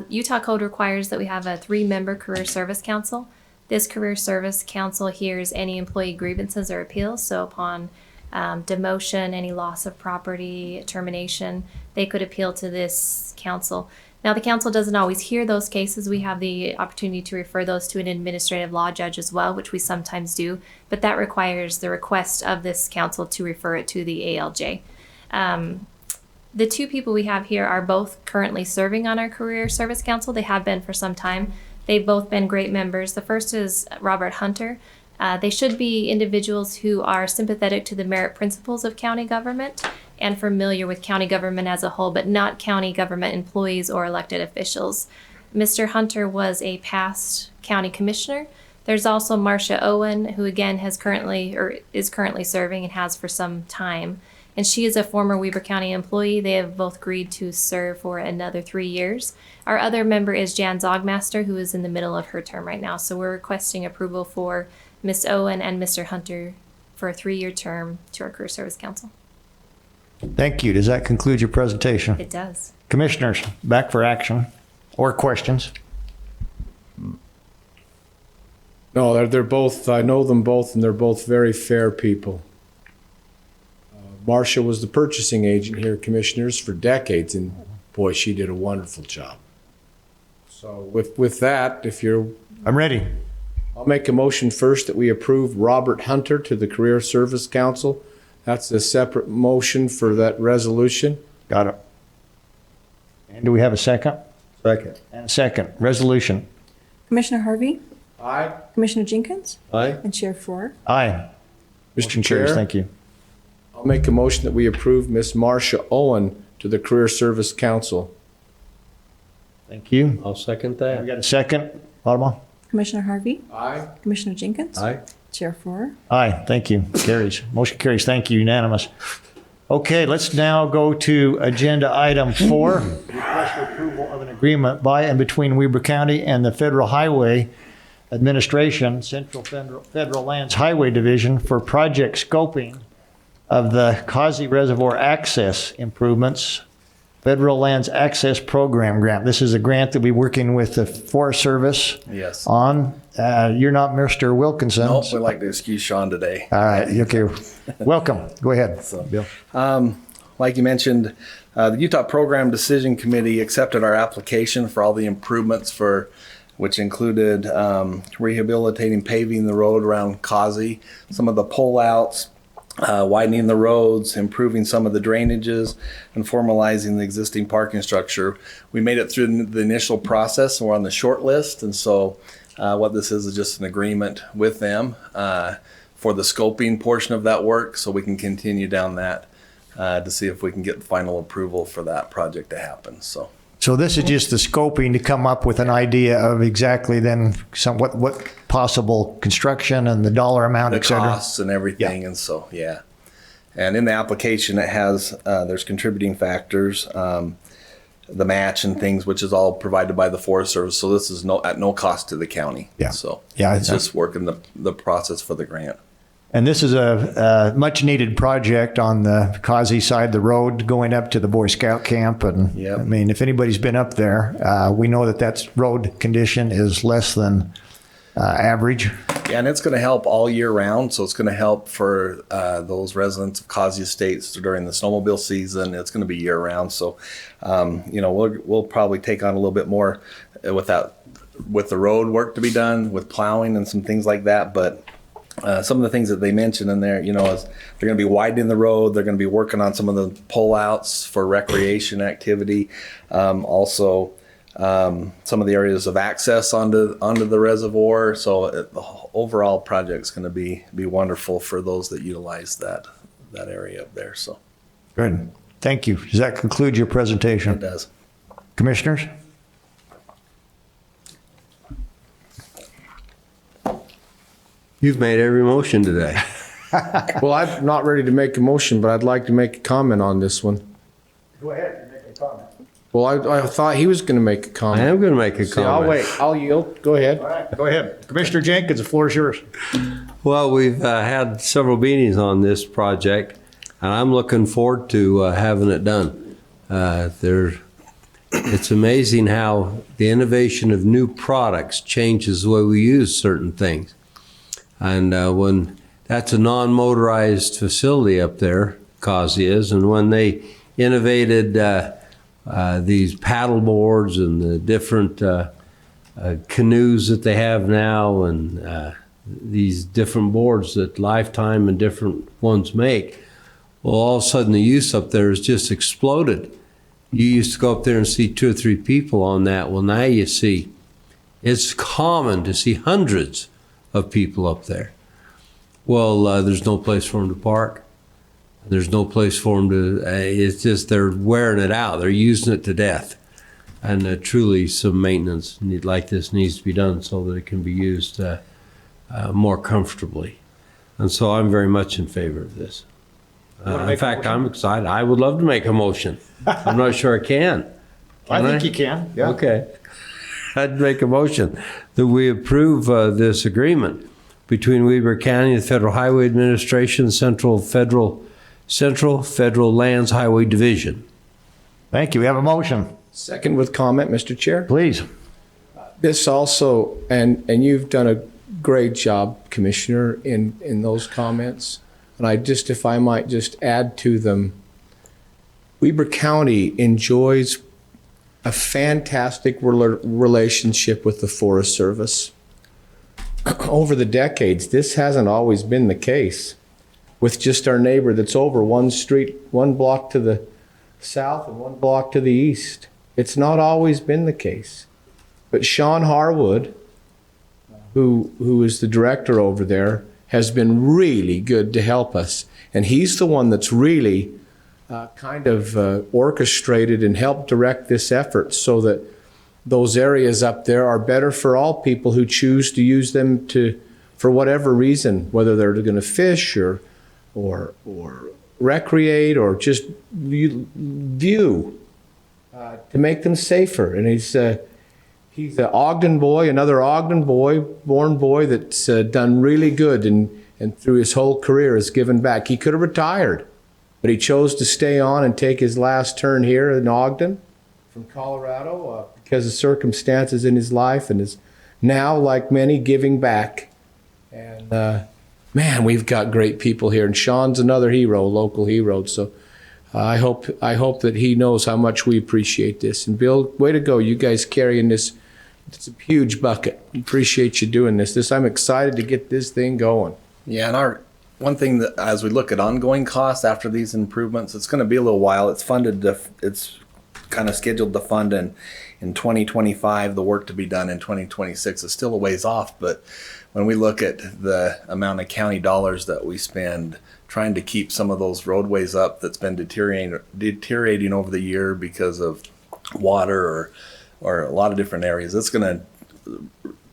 S10: Utah code requires that we have a 3-member career service council. This career service council hears any employee grievances or appeals. So upon demotion, any loss of property, termination, they could appeal to this council. Now, the council doesn't always hear those cases. We have the opportunity to refer those to an administrative law judge as well, which we sometimes do, but that requires the request of this council to refer it to the ALJ. The 2 people we have here are both currently serving on our Career Service Council. They have been for some time. They've both been great members. The first is Robert Hunter. They should be individuals who are sympathetic to the merit principles of county government and familiar with county government as a whole, but not county government employees or elected officials. Mr. Hunter was a past county commissioner. There's also Marcia Owen, who again is currently serving and has for some time. And she is a former Weber County employee. They have both agreed to serve for another 3 years. Our other member is Jan Zogmaster, who is in the middle of her term right now. So we're requesting approval for Ms. Owen and Mr. Hunter for a 3-year term to our Career Service Council.
S1: Thank you. Does that conclude your presentation?
S10: It does.
S1: Commissioners, back for action or questions?
S4: No, they're both, I know them both, and they're both very fair people. Marcia was the purchasing agent here, Commissioners, for decades, and boy, she did a wonderful job. So with that,
S1: I'm ready.
S4: I'll make a motion first that we approve Robert Hunter to the Career Service Council. That's a separate motion for that resolution.
S1: Got it. And do we have a second?
S6: Second.
S1: And a second. Resolution.
S9: Commissioner Harvey,
S4: Aye.
S9: Commissioner Jenkins,
S6: Aye.
S9: and Chair Four.
S1: Aye.
S4: Mr.
S1: Chair,
S4: Chair,
S1: thank you.
S4: I'll make a motion that we approve Miss Marcia Owen to the Career Service Council.
S1: Thank you.
S6: I'll second
S1: We
S6: that.
S1: got a second. Fatima?
S9: Commissioner Harvey,
S4: Aye.
S9: Commissioner Jenkins,
S6: Aye.
S9: Chair Four.
S1: Aye. Thank you. Carries. Motion carries. Thank you. Unanimous. Okay, let's now go to Agenda Item 4. Request for approval of an agreement by and between Weber County and the Federal Highway Administration, Central Federal Lands Highway Division for project scoping of the Causey Reservoir Access Improvements Federal Lands Access Program grant. This is a grant that we're working with the Forest Service
S8: Yes.
S1: on. You're not Mr. Wilkinson.
S11: Nope, we'd like to excuse Sean today.
S1: All right. Okay. Welcome. Go ahead, Bill.
S11: Like you mentioned, the Utah Program Decision Committee accepted our application for all the improvements which included rehabilitating, paving the road around Causey, some of the pullouts, widening the roads, improving some of the drainages, and formalizing the existing parking structure. We made it through the initial process, and we're on the short list. And so what this is just an agreement with them for the scoping portion of that work, so we can continue down that to see if we can get the final approval for that project to happen.
S1: So this is just the scoping to come up with an idea of exactly then what possible construction and the dollar amount,
S11: the
S1: et cetera.
S11: costs and everything. And so, yeah. And in the application, it has, there's contributing factors, the match and things, which is all provided by the Forest Service. So this is at no cost to the county.
S1: Yeah.
S11: So
S1: yeah,
S11: it's just working the process for the grant.
S1: And this is a much needed project on the Causey side of the road going up to the Boy Scout camp. And
S11: Yep.
S1: I mean, if anybody's been up there, we know that road condition is less than average.
S11: Yeah, and it's going to help all year round. So it's going to help for those residents of Causey Estates during the snowmobile season. It's going to be year round. So, we'll probably take on a little bit more with the road work to be done, with plowing and some things like that. But some of the things that they mentioned in there, is they're going to be widening the road. They're going to be working on some of the pullouts for recreation activity. Also, some of the areas of access onto the reservoir. So the overall project's going to be wonderful for those that utilize that area up there. So
S1: Good. Thank you. Does that conclude your presentation?
S11: it does.
S1: Commissioners?
S6: You've made every motion today.
S4: Well, I'm not ready to make a motion, but I'd like to make a comment on this one.
S1: Go ahead. Make a comment.
S4: Well, I thought he was going to make a
S6: I
S4: comment.
S6: am going to make a
S4: See, I'll
S6: comment.
S4: wait. I'll yield. Go ahead.
S1: All right. Go ahead. Commissioner Jenkins, the floor is yours.
S6: Well, we've had several meetings on this project, and I'm looking forward to having it done. It's amazing how the innovation of new products changes the way we use certain things. And when that's a non-motorized facility up there, Causey is, and when they innovated these paddle boards and the different canoes that they have now, and these different boards that Lifetime and different ones make, well, all of a sudden the use up there has just exploded. You used to go up there and see 2 or 3 people on that. Well, now you see, it's common to see hundreds of people up there. Well, there's no place for them to park. There's no place for them to, it's just they're wearing it out. They're using it to death. And truly some maintenance like this needs to be done so that it can be used more comfortably. And so I'm very much in favor of this. In fact, I'm excited. I would love to make a motion. I'm not sure I can.
S1: I
S6: Can
S1: think you can. Yeah.
S6: Okay. I'd make a motion that we approve this agreement between Weber County and the Federal Highway Administration, Central Federal Lands Highway Division.
S1: Thank you. We have a motion.
S4: Second with comment, Mr. Chair.
S1: Please.
S4: This also, and you've done a great job, Commissioner, in those comments. And if I might just add to them, Weber County enjoys a fantastic relationship with the Forest Service. Over the decades, this hasn't always been the case with just our neighbor that's over one street, one block to the south and one block to the east. It's not always been the case. But Sean Harwood, who is the director over there, has been really good to help us. And he's the one that's really orchestrated and helped direct this effort so that those areas up there are better for all people who choose to use them for whatever reason, whether they're going to fish or recreate or just view, to make them safer. And he's an Ogden boy, another Ogden boy, born boy that's done really good and through his whole career has given back. He could have retired, but he chose to stay on and take his last turn here in Ogden from Colorado because of circumstances in his life and his now, like many, giving back. And man, we've got great people here. And Sean's another hero, local hero. So I hope that he knows how much we appreciate this. And Bill, way to go. You guys carrying this. It's a huge bucket. Appreciate you doing this. I'm excited to get this thing going.
S11: Yeah, and one thing that as we look at ongoing costs after these improvements, it's going to be a little while. It's it's kind of scheduled to fund in 2025. The work to be done in 2026 is still a ways off, but when we look at the amount of county dollars that we spend trying to keep some of those roadways up that's been deteriorating over the year because of water or a lot of different areas, it's going to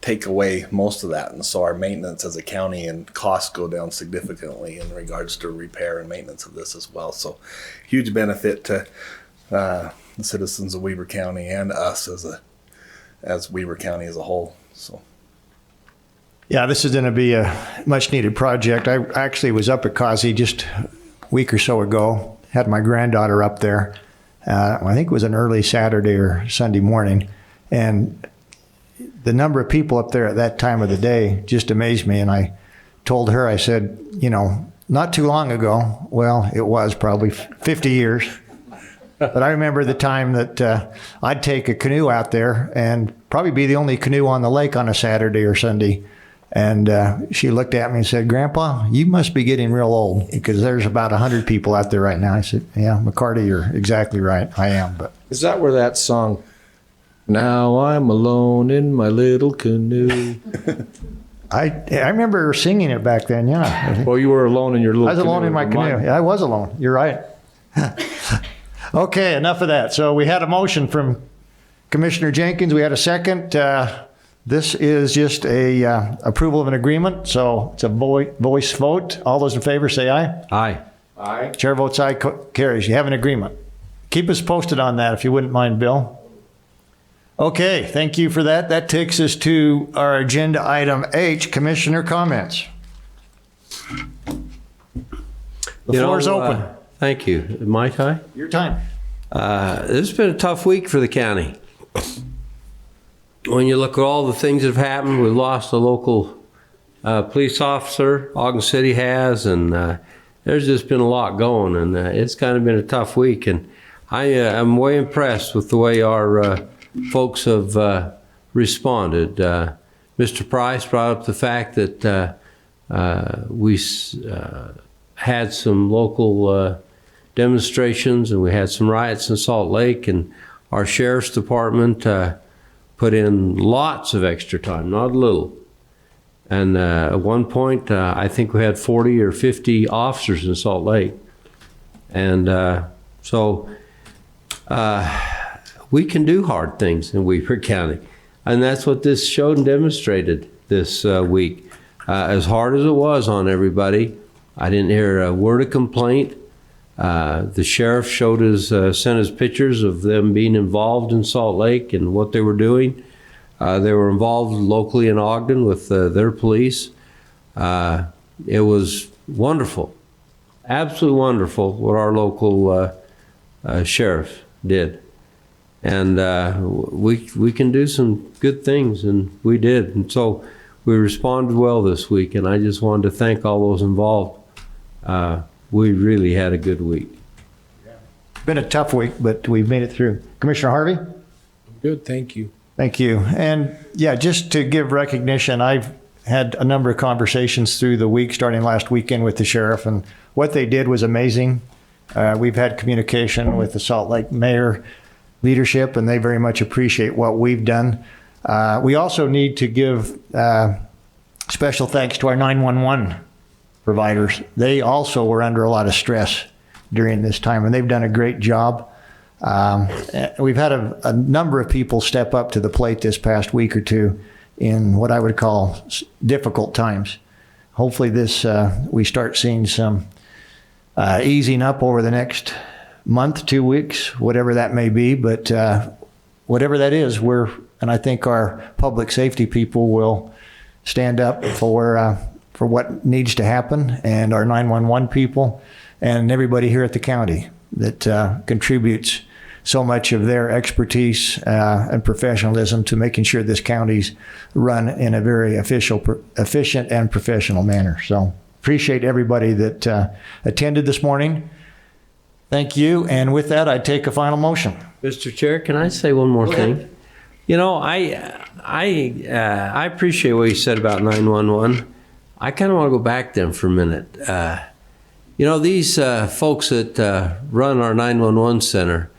S11: take away most of that. And so our maintenance as a county and costs go down significantly in regards to repair and maintenance of this as well. So huge benefit to the citizens of Weber County and us as Weber County as a whole. So.
S1: Yeah, this is going to be a much needed project. I actually was up at Causey just a week or so ago, had my granddaughter up there. I think it was an early Saturday or Sunday morning. And the number of people up there at that time of the day just amazed me. And I told her, I said, not too long ago, well, it was probably 50 years. But I remember the time that I'd take a canoe out there and probably be the only canoe on the lake on a Saturday or Sunday. And she looked at me and said, "Grandpa, you must be getting real old because there's about 100 people out there right now." I said, "Yeah, McCarty, you're exactly right. I am." But
S4: is that where that song, "Now I'm alone in my little canoe"?
S1: I remember singing it back then, yeah.
S4: Well, you were alone in your little canoe.
S1: I was alone in my canoe. Yeah, I was alone. You're right. Okay, enough of that. So we had a motion from Commissioner Jenkins. We had a second. This is just a approval of an agreement, so it's a voice vote. All those in favor say aye.
S6: Aye.
S4: Aye.
S1: Chair votes aye, carries. You have an agreement. Keep us posted on that if you wouldn't mind, Bill. Okay, thank you for that. That takes us to our agenda item H, Commissioner comments. The floor is open.
S6: Thank you. My time?
S1: Your time.
S6: This has been a tough week for the county. When you look at all the things that have happened, we've lost a local police officer, Ogden City has, and there's just been a lot going, and it's kind of been a tough week. And I am way impressed with the way our folks have responded. Mr. Price brought up the fact that we had some local demonstrations and we had some riots in Salt Lake, and our sheriff's department put in lots of extra time, not a little. And at one point, I think we had 40 or 50 officers in Salt Lake. And so we can do hard things in Weber County. And that's what this showed and demonstrated this week. As hard as it was on everybody, I didn't hear a word of complaint. The sheriff sent us pictures of them being involved in Salt Lake and what they were doing. They were involved locally in Ogden with their police. It was wonderful, absolutely wonderful what our local sheriff did. And we can do some good things, and we did. And so we responded well this week, and I just wanted to thank all those involved. We really had a good week.
S1: It's been a tough week, but we've made it through. Commissioner Harvey?
S4: Good, thank you.
S1: Thank you. And yeah, just to give recognition, I've had a number of conversations through the week, starting last weekend with the sheriff, and what they did was amazing. We've had communication with the Salt Lake mayor leadership, and they very much appreciate what we've done. We also need to give special thanks to our 911 providers. They also were under a lot of stress during this time, and they've done a great job. We've had a number of people step up to the plate this past week or two in what I would call difficult times. Hopefully we start seeing some easing up over the next month, 2 weeks, whatever that may be. But whatever that is, and I think our public safety people will stand up for what needs to happen, and our 911 people and everybody here at the county that contributes so much of their expertise and professionalism to making sure this county's run in a very efficient and professional manner. So appreciate everybody that attended this morning. Thank you. And with that, I take a final motion.
S6: Mr. Chair, can I say one more thing? You know, I appreciate what you said about 911. I kind of want to go back then for a minute. You know, these folks that run our 911 center,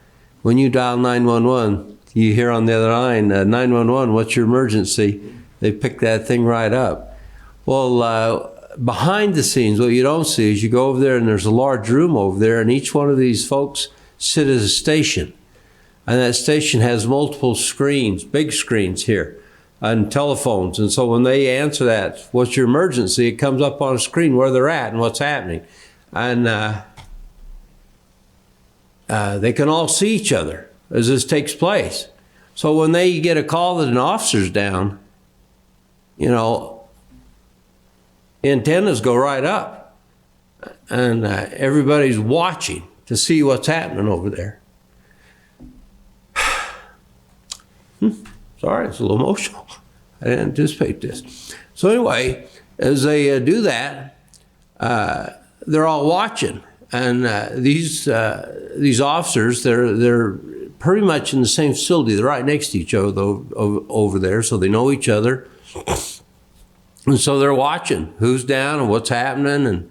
S6: when you dial 911, you hear on the other line, 911, what's your emergency? They pick that thing right up. Well, behind the scenes, what you don't see is you go over there and there's a large room over there, and each one of these folks sit at a station. And that station has multiple screens, big screens here, and telephones. And so when they answer that, what's your emergency, it comes up on a screen where they're at and what's happening. And they can all see each other as this takes place. So when they get a call that an officer's down, you know, antennas go right up. And everybody's watching to see what's happening over there. Sorry, it's a little emotional. I didn't anticipate this. So anyway, as they do that, they're all watching, and these officers, they're pretty much in the same facility. They're right next to each other over there, so they know each other, and so they're watching who's down and what's happening and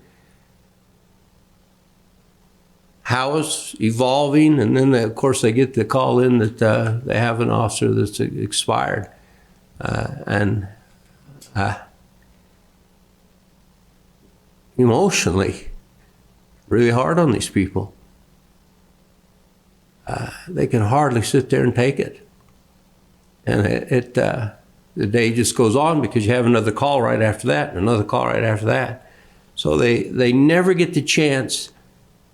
S6: how it's evolving. And then, of course, they get the call in that they have an officer that's expired. Emotionally, really hard on these people. They can hardly sit there and take it. And the day just goes on because you have another call right after that and another call right after that. So they never get the chance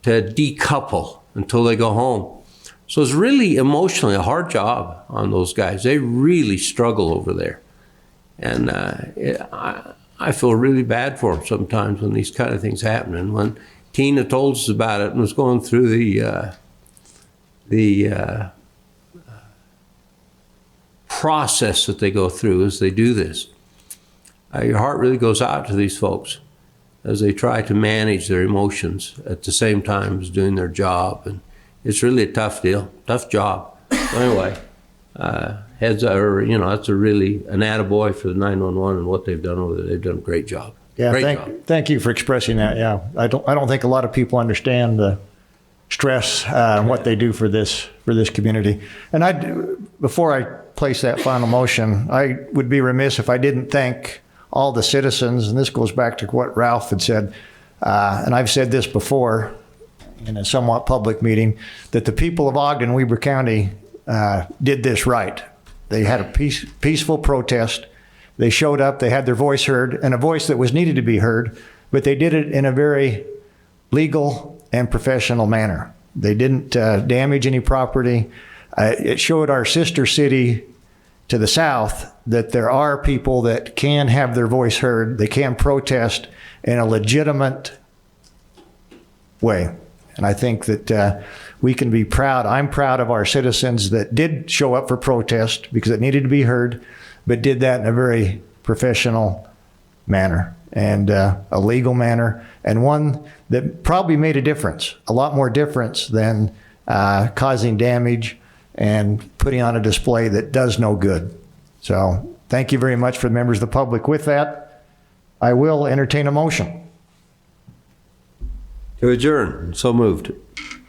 S6: to decouple until they go home. So it's really emotionally a hard job on those guys. They really struggle over there. And I feel really bad for them sometimes when these kind of things happen. And when Tina told us about it and was going through the process that they go through as they do this, your heart really goes out to these folks as they try to manage their emotions at the same time as doing their job. And it's really a tough deal, tough job. So anyway, that's really an attaboy for the 911 and what they've done over there. They've done a great job.
S1: Yeah, thank you for expressing that. Yeah, I don't think a lot of people understand the stress and what they do for this community. And before I place that final motion, I would be remiss if I didn't thank all the citizens, and this goes back to what Ralph had said, and I've said this before in a somewhat public meeting, that the people of Ogden, Weber County, did this right. They had a peaceful protest. They showed up, they had their voice heard, and a voice that was needed to be heard, but they did it in a very legal and professional manner. They didn't damage any property. It showed our sister city to the south that there are people that can have their voice heard. They can protest in a legitimate way. And I think that we can be proud. I'm proud of our citizens that did show up for protest because it needed to be heard, but did that in a very professional manner and a legal manner, and one that probably made a difference, a lot more difference than causing damage and putting on a display that does no good. So thank you very much for the members of the public. With that, I will entertain a motion.
S6: To adjourn. So moved.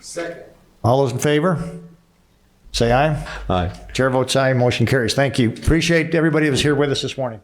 S2: Second.
S1: All those in favor? Say aye.
S6: Aye.
S1: Chair votes aye. Motion carries. Thank you. Appreciate everybody that was here with us this morning.